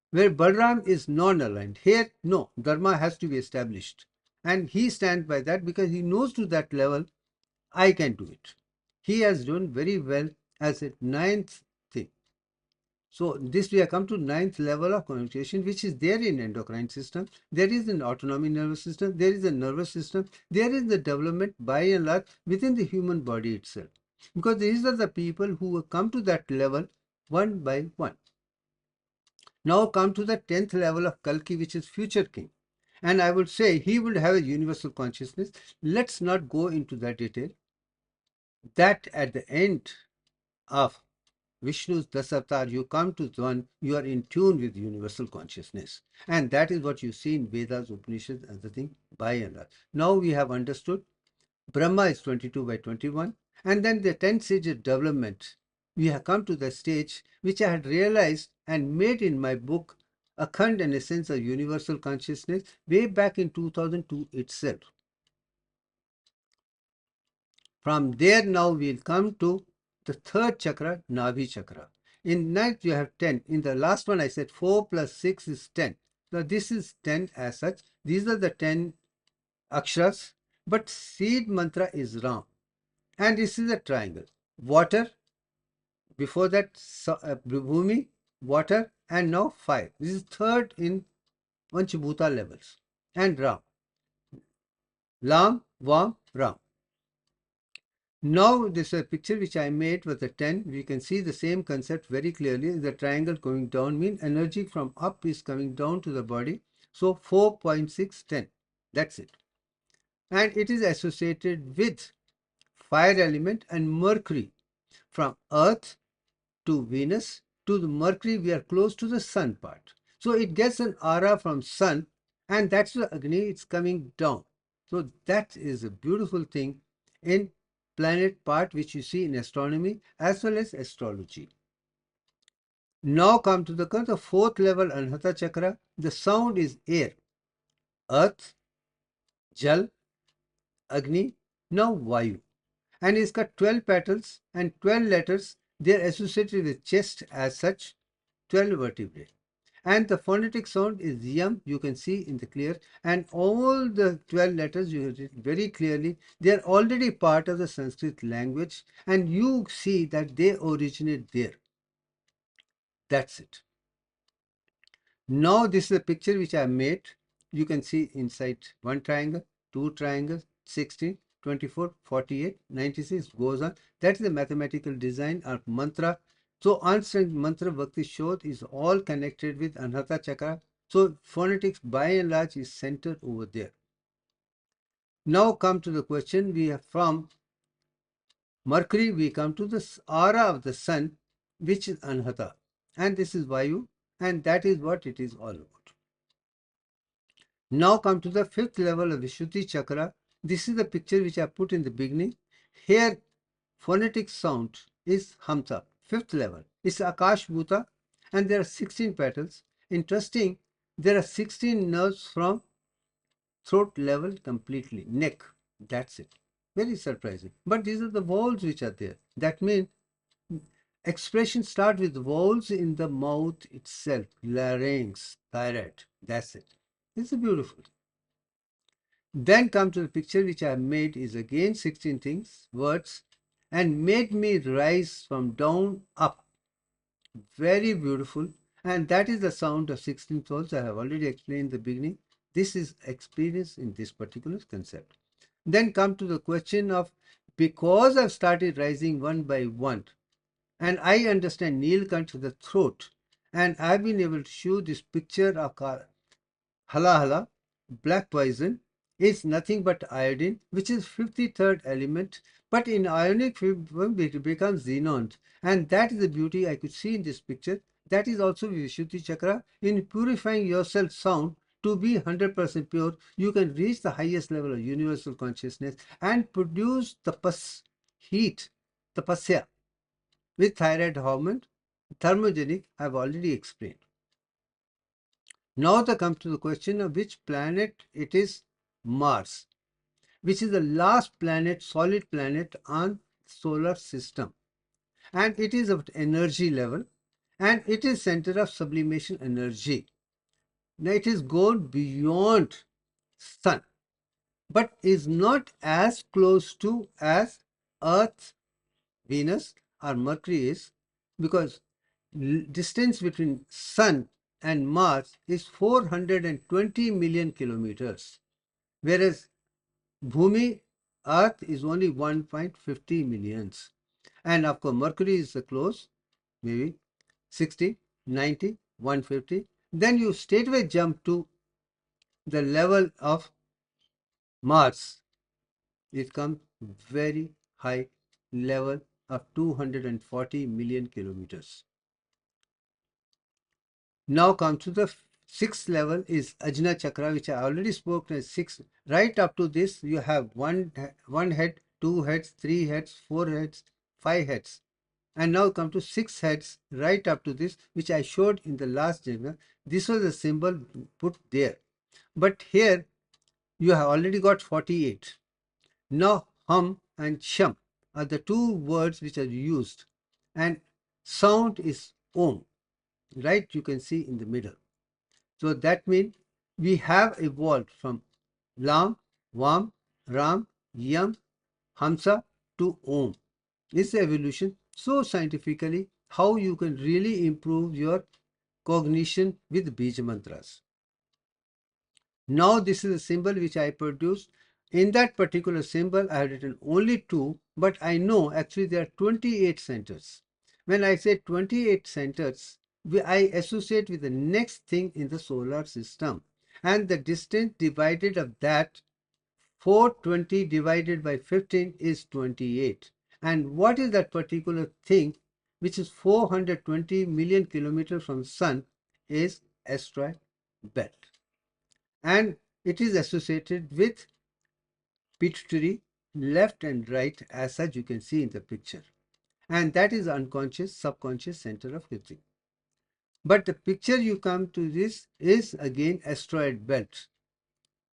Where Balram is non-aligned. Here, no, dharma has to be established. And he stands by that because he knows to that level, I can do it. He has done very well as a ninth thing. So this we have come to ninth level of communication, which is there in endocrine system. There is an autonomic nervous system. There is a nervous system. There is the development by and large within the human body itself. Because these are the people who come to that level one by one. Now come to the 10th level of Kalki, which is future king. And I would say he would have a universal consciousness. Let's not go into that detail. That at the end of Vishnu's Dasavatars, you come to one, you are in tune with universal consciousness. And that is what you see in Vedas, Upanishads, and the thing by and large. Now we have understood Brahma is 22 by 21. And then the 10 stages of development. We have come to the stage which I had realized and made in my book, Akhand and Essence of Universal Consciousness, way back in 2002 itself. From there now we'll come to the third chakra, Nabhi chakra. In ninth you have 10. In the last one I said 4 plus 6 is 10. So this is 10 as such. These are the 10 aksharas. But seed mantra is Ram. And this is a triangle. Water, before that Bhumi, water, and now fire. This is third in Panchabhuta levels. And Ram. Lam, Vam, Ram. Now this is a picture which I made with the 10. We can see the same concept very clearly. The triangle going down means energy from up is coming down to the body. So 4.610. That's it. And it is associated with fire element and Mercury. From Earth to Venus to the Mercury, we are close to the Sun part. So it gets an aura from Sun, and that's the Agni, it's coming down. So that is a beautiful thing in planet part which you see in astronomy as well as astrology. Now come to the fourth level, Anahata Chakra. The sound is air, earth, Jal, Agni, now Vayu. And it's got 12 petals and 12 letters. They are associated with chest as such, 12 vertebrae. And the phonetic sound is yam, you can see in the clear. And all the 12 letters, you read very clearly, they are already part of the Sanskrit language. And you see that they originate there. That's it. Now this is a picture which I made. You can see inside one triangle, two triangles, 16, 24, 48, 96 goes on. That is the mathematical design of mantra. So answering mantra Bhakti Shodh is all connected with Anahata Chakra. So phonetics by and large is centered over there. Now come to the question. We have from Mercury, we come to the aura of the sun, which is Anahata. And this is Vayu, and that is what it is all about. Now come to the fifth level of the SHRUTI chakra. This is the picture which I put in the beginning. Here, phonetic sound is Hamsa, fifth level. It's Akash Bhuta, and there are 16 petals. Interesting, there are 16 nerves from throat level completely, neck. That's it. Very surprising. But these are the vowels which are there. That means expression start with vowels in the mouth itself, larynx, thyroid. That's it. It's beautiful. Then come to the picture which I have made is again 16 things, words, and made me rise from down up. Very beautiful. And that is the sound of 16 souls. I have already explained in the beginning. This is experience in this particular concept. Then come to the question of, because I've started rising one by one, and I understand Neelkant, the throat, and I've been able to show this picture of Hala Hala, black poison, is nothing but iodine, which is 53rd element, but in ionic form it becomes xenon. And that is the beauty I could see in this picture. That is also Vishuddhi Chakra. In purifying yourself sound to be 100% pure, you can reach the highest level of universal consciousness and produce tapas, heat, tapasya, with thyroid hormone, thermogenic, I have already explained. Now they come to the question of which planet it is. Mars, which is the last planet, solid planet on solar system. And it is of energy level, and it is center of sublimation energy. Now it is gone beyond sun, but is not as close to as Earth, Venus or Mercury is, because distance between sun and Mars is 420 million kilometers, whereas Bhumi, Earth is only 1.50 millions. And of course, Mercury is the close, maybe 60, 90, 150. Then you straightway jump to the level of Mars. It comes very high level of 240 million kilometers. Now come to the sixth level is Ajna Chakra, which I already spoke as six. Right up to this, you have one head, two heads, three heads, four heads, five heads. And now come to six heads right up to this, which I showed in the last diagram. This was a symbol put there. But here you have already got 48. Now hum and sham are the two words which are used. And sound is om, right? You can see in the middle. So that means we have evolved from Lam, Vam, Ram, Yam, Hamsa to Om. This evolution so scientifically how you can really improve your cognition with Bija mantras. Now this is a symbol which I produced. In that particular symbol, I have written only two, but I know actually there are 28 centers. When I say 28 centers, I associate with the next thing in the solar system. And the distance divided of that, 420 divided by 15 is 28. And what is that particular thing, which is 420 million kilometers from sun, is asteroid belt. And it is associated with pituitary, left and right, as such you can see in the picture. And that is unconscious, subconscious center of everything. But the picture you come to this is again asteroid belt.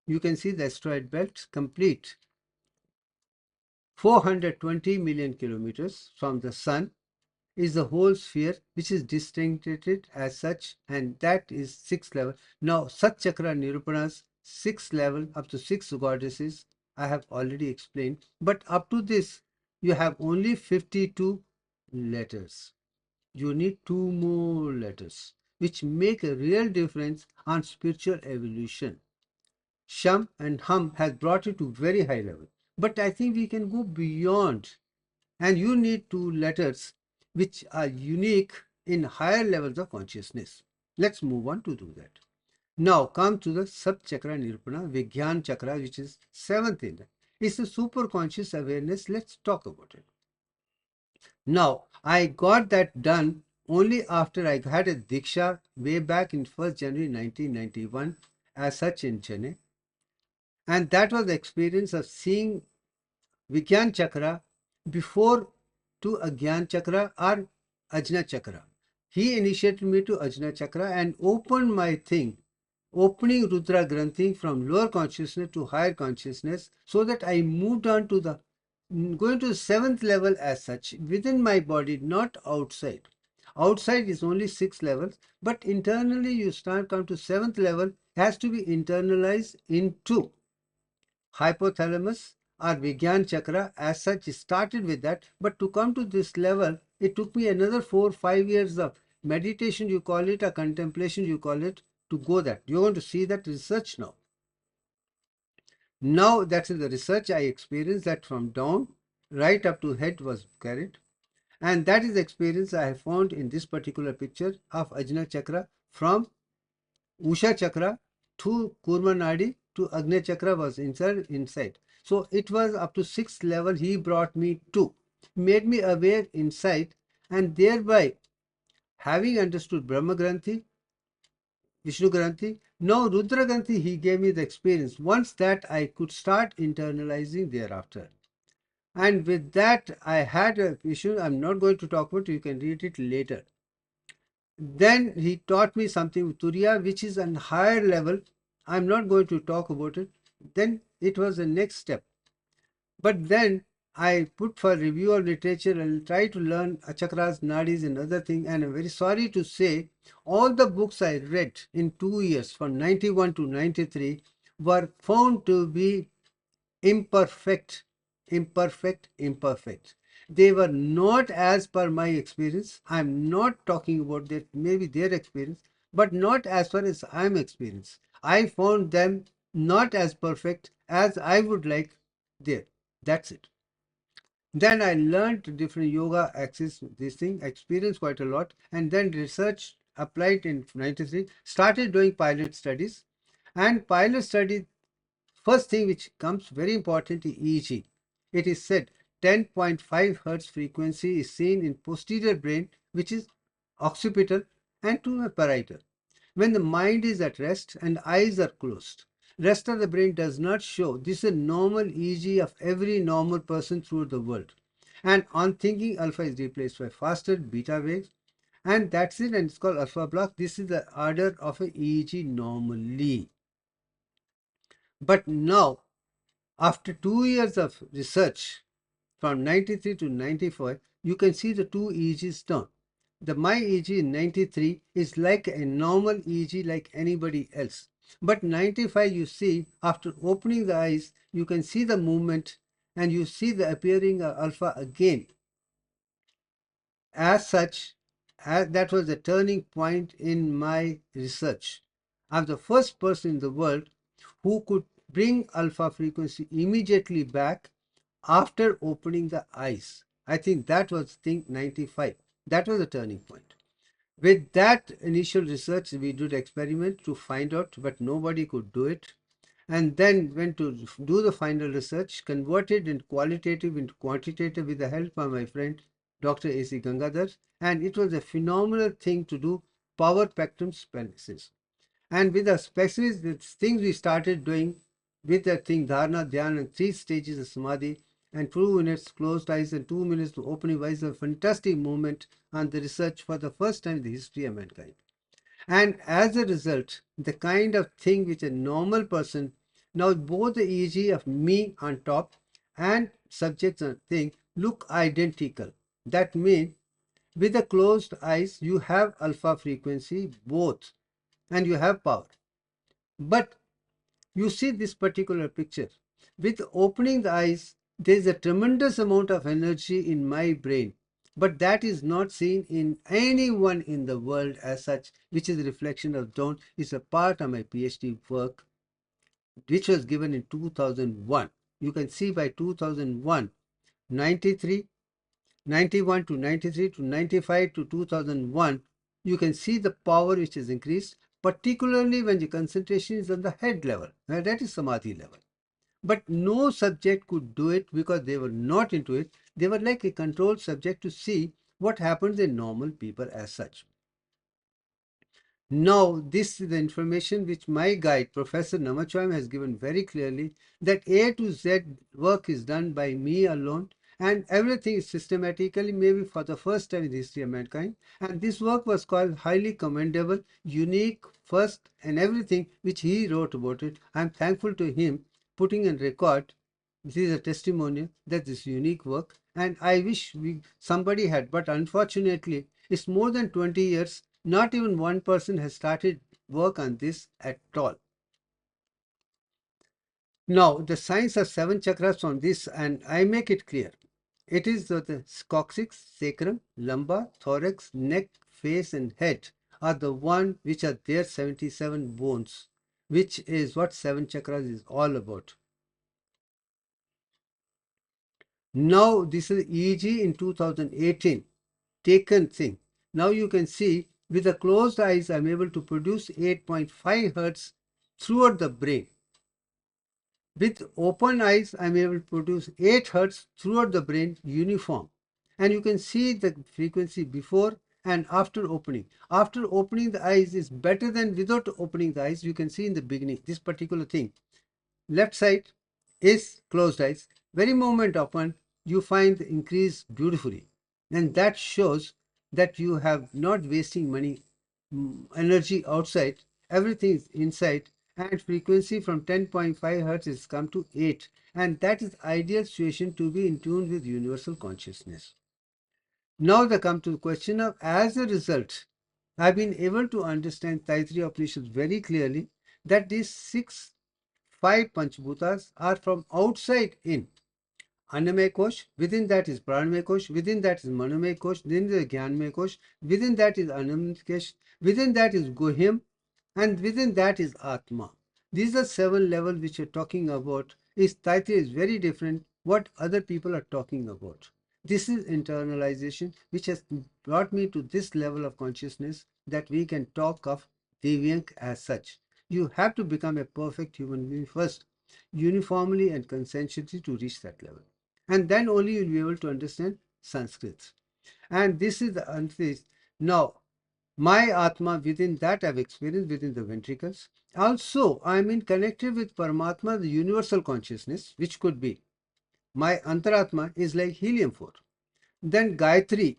You can see the asteroid belt complete. 420 million kilometers from the sun is the whole sphere, which is distincted as such, and that is sixth level. Now, Sat Chakra Nirupana's sixth level up to six goddesses, I have already explained, but up to this, you have only 52 letters. You need two more letters, which make a real difference on spiritual evolution. Sham and Hum has brought it to very high level, but I think we can go beyond, and you need two letters which are unique in higher levels of consciousness. Let's move on to do that. Now come to the Sap Chakra Nirupana, Vigyan Chakra, which is seventh in that. It's a super conscious awareness. Let's talk about it. Now, I got that done only after I had a Diksha way back in 1st January 1991 as such in Chennai. And that was the experience of seeing Vigyan Chakra before to Agyan Chakra or Ajna Chakra. He initiated me to Ajna Chakra and opened my thing, opening Rudra Granthi from lower consciousness to higher consciousness, so that I moved on to the going to the seventh level as such within my body, not outside. Outside is only six levels, but internally you start come to seventh level, has to be internalized into hypothalamus or Vigyan Chakra. As such, started with that, but to come to this level, it took me another 4-5 years of meditation, you call it, or contemplation, you call it, to go that. You're going to see that research now. Now, that's in the research I experienced that from down right up to head was carried. And that is the experience I have found in this particular picture of Ajna Chakra from Usha Chakra to Kurma Nadi to Agnya Chakra was inside. So it was up to sixth level he brought me to, made me aware inside, and thereby having understood Brahma Granthi, Vishnu Granthi, now Rudra Granthi, he gave me the experience. Once that I could start internalizing thereafter. And with that I had a issue, I'm not going to talk about it, you can read it later. Then he taught me something with Turiya, which is on higher level. I'm not going to talk about it. Then it was the next step. But then I put for review of literature and try to learn chakras, nadis and other things. And I'm very sorry to say, all the books I read in 2 years from 91 to 93 were found to be imperfect, imperfect. They were not as per my experience. I'm not talking about that, maybe their experience, but not as far as I'm experienced. I found them not as perfect as I would like there. That's it. Then I learned different yoga axis, this thing, experienced quite a lot, and then research applied in 93, started doing pilot studies. And pilot study, first thing which comes very important is EEG. It is said 10.5 hertz frequency is seen in posterior brain, which is occipital, and to parietal. When the mind is at rest and eyes are closed, rest of the brain does not show. This is a normal EEG of every normal person throughout the world. And on thinking, alpha is replaced by faster beta waves, and that's it, and it's called alpha block. This is the order of a EEG normally. But now, after 2 years of research, from 93 to 95, you can see the two EEGs down. The my EEG in 93 is like a normal EEG like anybody else. But 95, you see, after opening the eyes, you can see the movement and you see the appearing of alpha again. As such, that was a turning point in my research. I'm the first person in the world who could bring alpha frequency immediately back after opening the eyes. I think that was thing 95. That was a turning point. With that initial research, we did experiment to find out, but nobody could do it. And then went to do the final research, converted in qualitative into quantitative with the help of my friend Dr. A.C. Gangadhar. And it was a phenomenal thing to do power spectrum analysis. And with the specific things we started doing with that thing, dharana, dhyana, and 3 stages of samadhi, and 2 minutes closed eyes and 2 minutes to opening eyes, a fantastic moment on the research for the first time in the history of mankind. And as a result, the kind of thing which a normal person, now both the EEG of me on top and subjects on thing look identical. That means with the closed eyes, you have alpha frequency both and you have power. But you see this particular picture. With opening the eyes, there is a tremendous amount of energy in my brain, but that is not seen in anyone in the world as such, which is a reflection of dawn. It's a part of my PhD work, which was given in 2001. You can see by 2001, 93, 91 to 93 to 95 to 2001, you can see the power which is increased, particularly when the concentration is on the head level. Now, that is samadhi level. But no subject could do it because they were not into it. They were like a controlled subject to see what happens in normal people as such. Now, this is the information which my guide, Professor Namachwam, has given very clearly, that A to Z work is done by me alone, and everything is systematically, maybe for the first time in the history of mankind. And this work was called highly commendable, unique, first, and everything which he wrote about it. I'm thankful to him putting in record. This is a testimonial that this unique work, and I wish somebody had, but unfortunately, it's more than 20 years. Not even one person has started work on this at all. Now, the science of 7 chakras from this, and I make it clear. It is the coccyx, sacrum, lumbar, thorax, neck, face, and head are the one which are their 77 bones, which is what 7 chakras is all about. Now, this is EEG in 2018, taken thing. Now you can see with the closed eyes, I'm able to produce 8.5 hertz throughout the brain. With open eyes, I'm able to produce 8 hertz throughout the brain uniform. And you can see the frequency before and after opening. After opening the eyes is better than without opening the eyes. You can see in the beginning, this particular thing. Left side is closed eyes. Very moment open, you find the increase beautifully. And that shows that you have not wasting money, energy outside. Everything is inside, and frequency from 10.5 hertz is come to 8, and that is ideal situation to be in tune with universal consciousness. Now they come to the question of, as a result, I've been able to understand Taittiriya Upanishads very clearly, that these 5 Panchbhutas are from outside in. Annamaya Kosh, within that is Pranamaya Kosh, within that is Manomaya Kosh, within the Jnanamaya Kosh, within that is Anamaya Kosh, within that is Guhyam, and within that is Atma. These are 7 levels which you're talking about. Taittiriya is very different what other people are talking about. This is internalization which has brought me to this level of consciousness that we can talk of Devyank as such. You have to become a perfect human being first, uniformly and consensually to reach that level. and then only you'll be able to understand Sanskrit. And this is the answer. Now, my Atma, within that I've experienced within the ventricles. Also, I am in connected with Paramatma, the universal consciousness, which could be my Antaratma is like helium 4. Then Gayatri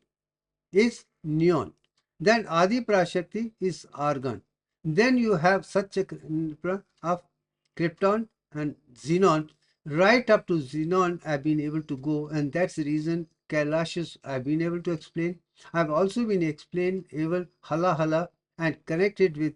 is neon. Then Adi Prashakti is argon. Then you have such a of krypton and xenon. Right up to xenon, I've been able to go, and that's the reason Kailashas I've been able to explain. I've also been explained able hala hala and connected with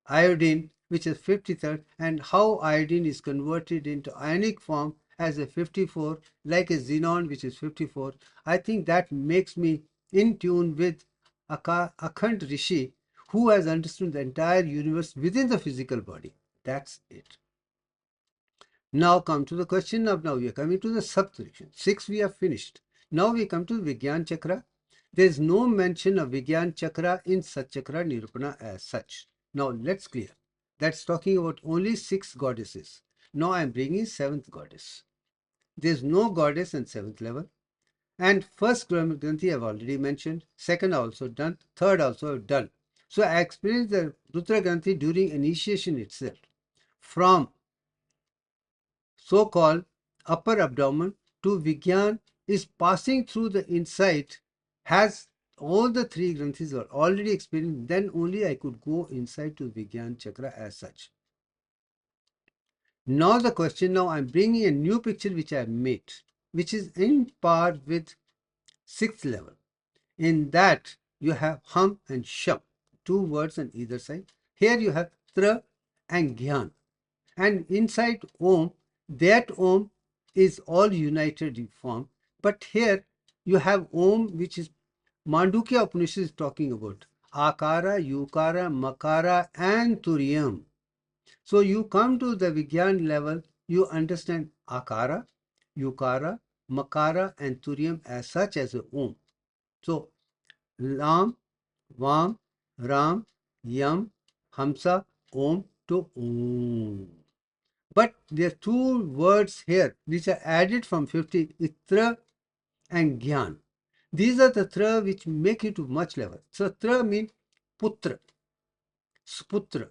iodine, which is 53rd, and how iodine is converted into ionic form as a 54, like a xenon, which is 54. I think that makes me in tune with Akhand Rishi, who has understood the entire universe within the physical body. That's it. Now come to the question of now we are coming to the subdivision. 6 we have finished. Now we come to Vigyan Chakra. There is no mention of Vigyan Chakra in Satchakra Nirupana as such. Now let's clear. That's talking about only 6 goddesses. Now I am bringing 7th goddess. There is no goddess in 7th level. And first Granthi I have already mentioned. Second also done. Third also done. So I experienced the Rudra Granthi during initiation itself. From so-called upper abdomen to Vigyan is passing through the inside, has all the 3 granthis are already experienced, then only I could go inside to Vigyan Chakra as such. Now the question, now I'm bringing a new picture which I have made, which is in par with 6th level. In that you have Hum and Sham, 2 words on either side. Here you have Tra and Gyan. And inside Om, that Om is all united in form. But here you have Om, which is Mandukya Upanishad is talking about Akara, Yukara, Makara, and Turyam. So you come to the Vigyan level, you understand Akara, Yukara, Makara, and Turyam as such as a Om. So Lam, Vam, Ram, Yam, Hamsa, Om to Om. But there are 2 words here which are added from 50, Itra and Gyan. These are the Tra which make it to much level. So Tra means Putra, Sputra,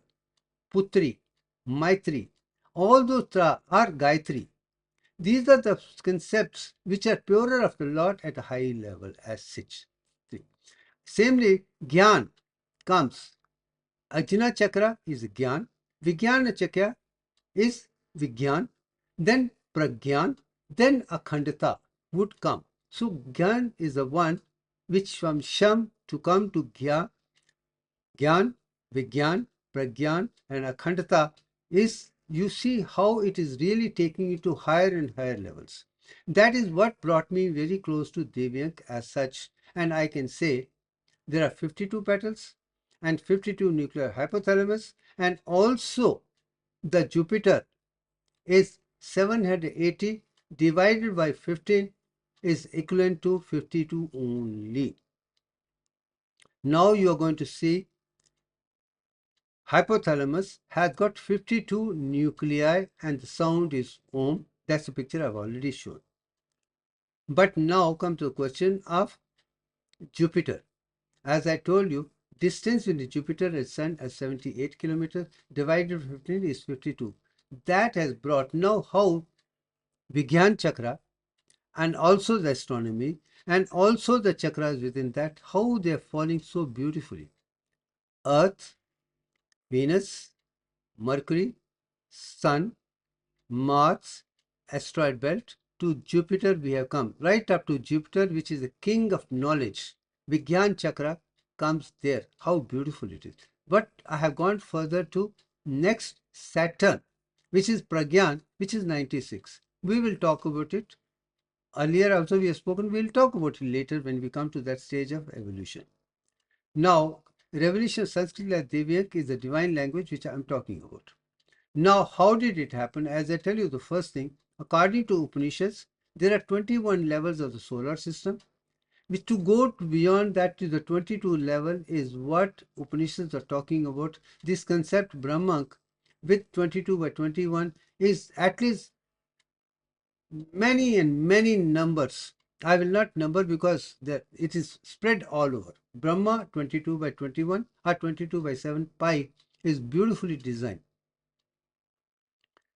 Putri, Maitri. All those Tra are Gayatri. These are the concepts which are purer of the Lord at a high level as such. Samely, Gyan comes. Ajna Chakra is Gyan. Vijnana Chakra is Vigyan, then Pragyan, then Akhandata would come. So Gyan is the one which from Sham to come to Gyan, Vigyan, Pragyan, and Akhandata is, you see how it is really taking you to higher and higher levels. That is what brought me very close to Devyank as such, and I can say there are 52 petals and 52 nuclear hypothalamus, and also the Jupiter is 780 divided by 15 is equivalent to 52 only. Now you are going to see hypothalamus has got 52 nuclei and the sound is Om. That's the picture I've already shown. But now come to the question of Jupiter. As I told you, distance between Jupiter and Sun is 78 kilometers, divided by 15 is 52. That has brought now how Vigyan Chakra and also the astronomy and also the chakras within that, how they are falling so beautifully. Earth, Venus, Mercury, Sun, Mars, asteroid belt, to Jupiter we have come, right up to Jupiter, which is the king of knowledge. Vigyan Chakra comes there. How beautiful it is. But I have gone further to next Saturn, which is Pragyan, which is 96. We will talk about it. Earlier also we have spoken, we'll talk about it later when we come to that stage of evolution. Now, revolution of Sanskrit like Devyak is the divine language which I am talking about. Now, how did it happen? As I tell you, the first thing, according to Upanishads, there are 21 levels of the solar system, which to go beyond that to the 22 level is what Upanishads are talking about. This concept, Brahman, with 22 by 21, is at least many and many numbers. I will not number because it is spread all over. Brahma 22 by 21 or 22 by 7 pi is beautifully designed.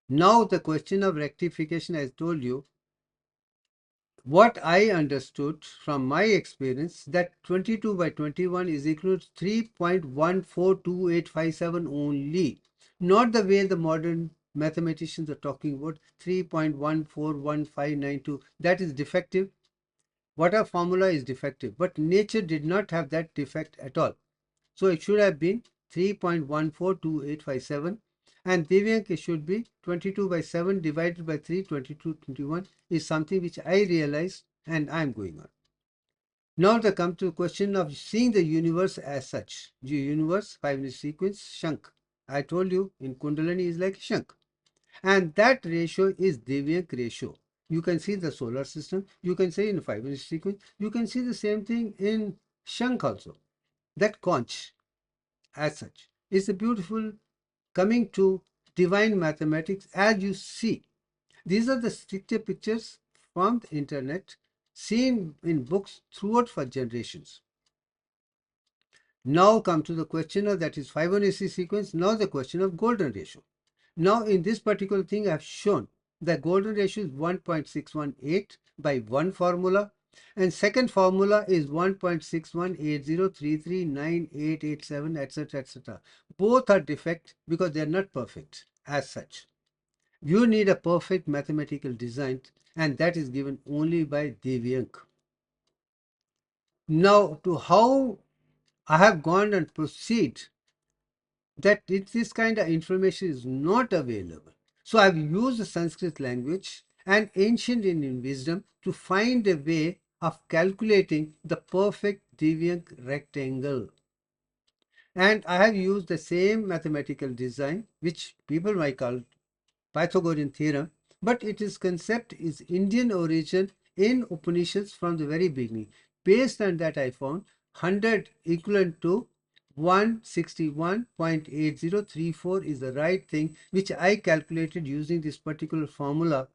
Now the question of rectification, I told you, what I understood from my experience, that 22 by 21 is equal to 3.142857 only, not the way the modern mathematicians are talking about 3.141592. That is defective. What our formula is defective, but nature did not have that defect at all. So it should have been 3.142857, and Divyank should be 22 by 7 divided by 3, 22, 21 is something which I realized, and I am going on. Now they come to the question of seeing the universe as such. The universe, 5-minute sequence, Shank. I told you in Kundalini is like Shank. And that ratio is Divyank ratio. You can see the solar system, you can say in 5-minute sequence, you can see the same thing in Shank also. That conch as such is a beautiful coming to divine mathematics as you see. These are the sticker pictures from the internet seen in books throughout for generations. Now come to the question of that is Fibonacci sequence. Now the question of golden ratio. Now in this particular thing I have shown the golden ratio is 1.618 by one formula, and second formula is 1.6180339887, etc., etc. Both are defect because they are not perfect as such. You need a perfect mathematical design, and that is given only by Devyank. Now to how I have gone and proceed that this kind of information is not available. So I've used the Sanskrit language and ancient Indian wisdom to find a way of calculating the perfect deviant rectangle. And I have used the same mathematical design, which people might call Pythagorean theorem, but its concept is Indian origin in Upanishads from the very beginning. Based on that, I found 100 equivalent to 161.8034 is the right thing, which I calculated using this particular formula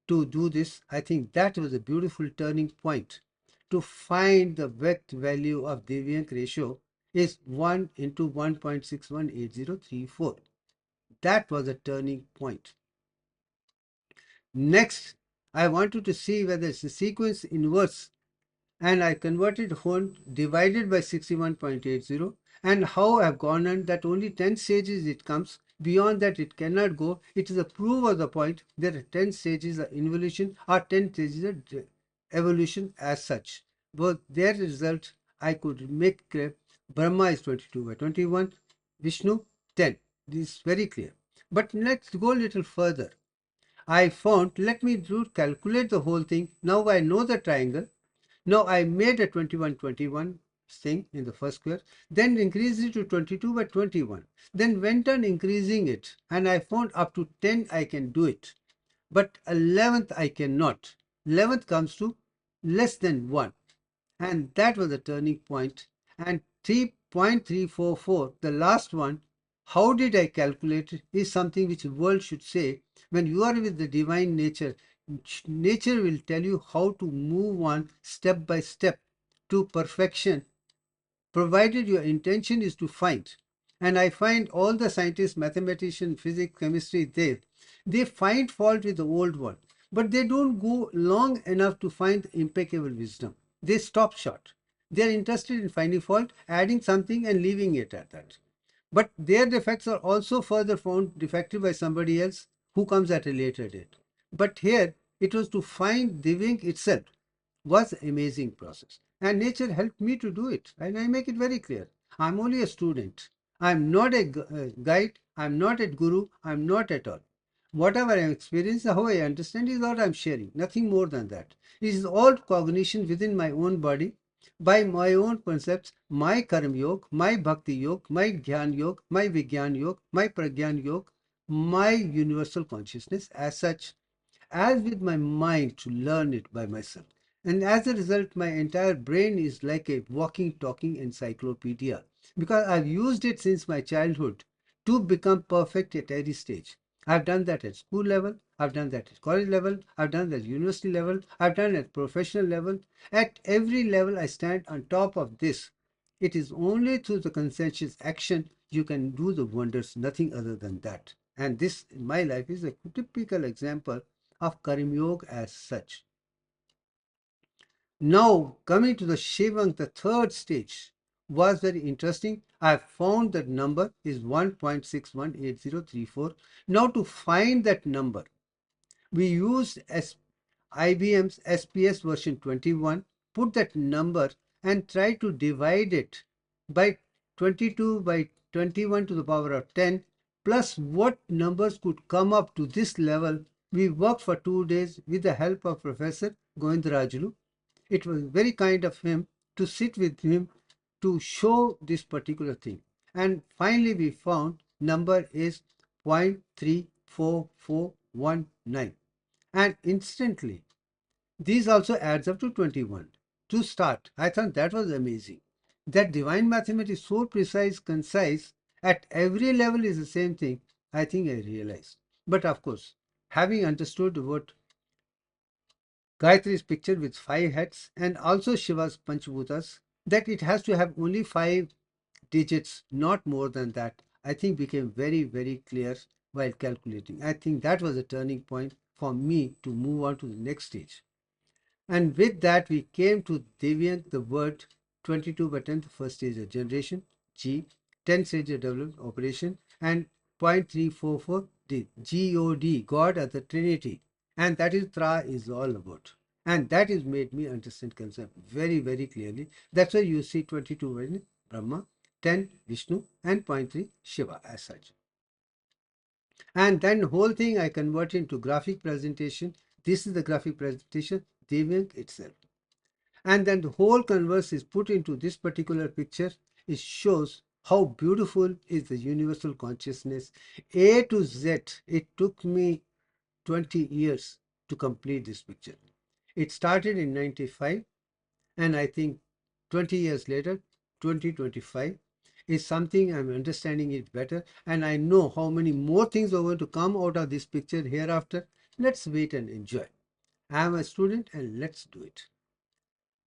to do this. I think that was a beautiful turning point. To find the vect value of deviant ratio is 1 into 1.618034. That was a turning point. Next, I wanted to see whether it's a sequence inverse, and I converted whole divided by 61.80, and how I've gone on that only 10 stages it comes. Beyond that it cannot go. It is a proof of the point there are 10 stages of involution or 10 stages of evolution as such. But their result I could make clear. Brahma is 22 by 21, Vishnu 10. This is very clear. But let's go a little further. I found, let me calculate the whole thing. Now I know the triangle. Now I made a 21-21 thing in the first square, then increased it to 22 by 21, then went on increasing it, and I found up to 10 I can do it, but 11th I cannot. 11th comes to less than 1, and that was the turning point. And 3.344, the last one, how did I calculate it, is something which the world should say. When you are with the divine nature, nature will tell you how to move on step by step to perfection, provided your intention is to find. And I find all the scientists, mathematicians, physics, chemistry, they find fault with the old one, but they don't go long enough to find impeccable wisdom. They stop short. They are interested in finding fault, adding something and leaving it at that. But their defects are also further found defective by somebody else who comes at a later date. But here it was to find Diving itself was an amazing process. And nature helped me to do it. And I make it very clear. I'm only a student. I'm not a guide. I'm not a guru. I'm not at all. Whatever I'm experiencing, how I understand is what I'm sharing. Nothing more than that. It is all cognition within my own body, by my own concepts, my karma yoga, my bhakti yoga, my jnana yoga, my vigyan yoga, my pragyan yoga, my universal consciousness as such, as with my mind to learn it by myself. And as a result, my entire brain is like a walking, talking encyclopedia because I've used it since my childhood to become perfect at every stage. I've done that at school level, I've done that at college level, I've done that at university level, I've done it at professional level. At every level, I stand on top of this. It is only through the conscientious action you can do the wonders, nothing other than that. And this, in my life, is a typical example of Karma Yoga as such. Now, coming to the Shivang, the third stage was very interesting. I found that number is 1.618034. Now, to find that number, we used IBM's SPS version 21, put that number and try to divide it by 22 by 21 to the power of 10, plus what numbers could come up to this level. We worked for 2 days with the help of Professor Govindarajulu. It was very kind of him to sit with him to show this particular thing. And finally, we found number is 0.34419. And instantly, these also adds up to 21. To start, I thought that was amazing. That divine mathematics is so precise, concise, at every level is the same thing, I think I realized. But of course, having understood what Gayatri is pictured with 5 heads and also Shiva's Panchabhutas, that it has to have only 5 digits, not more than that, I think became very, very clear while calculating. I think that was a turning point for me to move on to the next stage. And with that, we came to Devyank, the word 22 by 10, the first stage of generation, G, 10 stage of development, operation, and 0.344, D, God, God as the Trinity. And that is Tra is all about. And that is made me understand concept very, very clearly. That's why you see 22 by Brahma, 10 Vishnu, and 0.3 Shiva as such. And then whole thing I convert into graphic presentation. This is the graphic presentation, Devyank itself. And then the whole converse is put into this particular picture. It shows how beautiful is the universal consciousness. A to Z, it took me 20 years to complete this picture. It started in 95, and I think 20 years later, 2025, is something I'm understanding it better, and I know how many more things are going to come out of this picture hereafter. Let's wait and enjoy. I'm a student, and let's do it.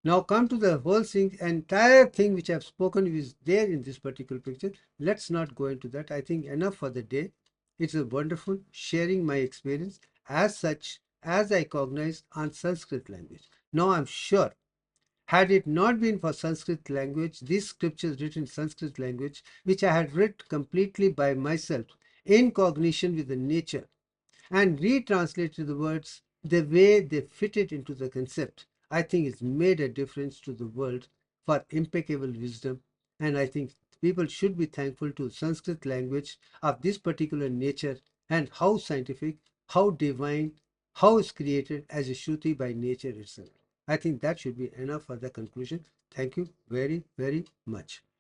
Now come to the whole thing, entire thing which I've spoken is there in this particular picture. Let's not go into that. I think enough for the day. It's a wonderful sharing my experience as such as I cognize on Sanskrit language. Now I'm sure, had it not been for Sanskrit language, these scriptures written in Sanskrit language, which I had read completely by myself in cognition with the nature, and retranslated the words the way they fitted into the concept, I think it's made a difference to the world for impeccable wisdom. And I think people should be thankful to Sanskrit language of this particular nature, and how scientific, how divine, how it's created as a Shruti by nature itself. I think that should be enough for the conclusion. Thank you very, very much.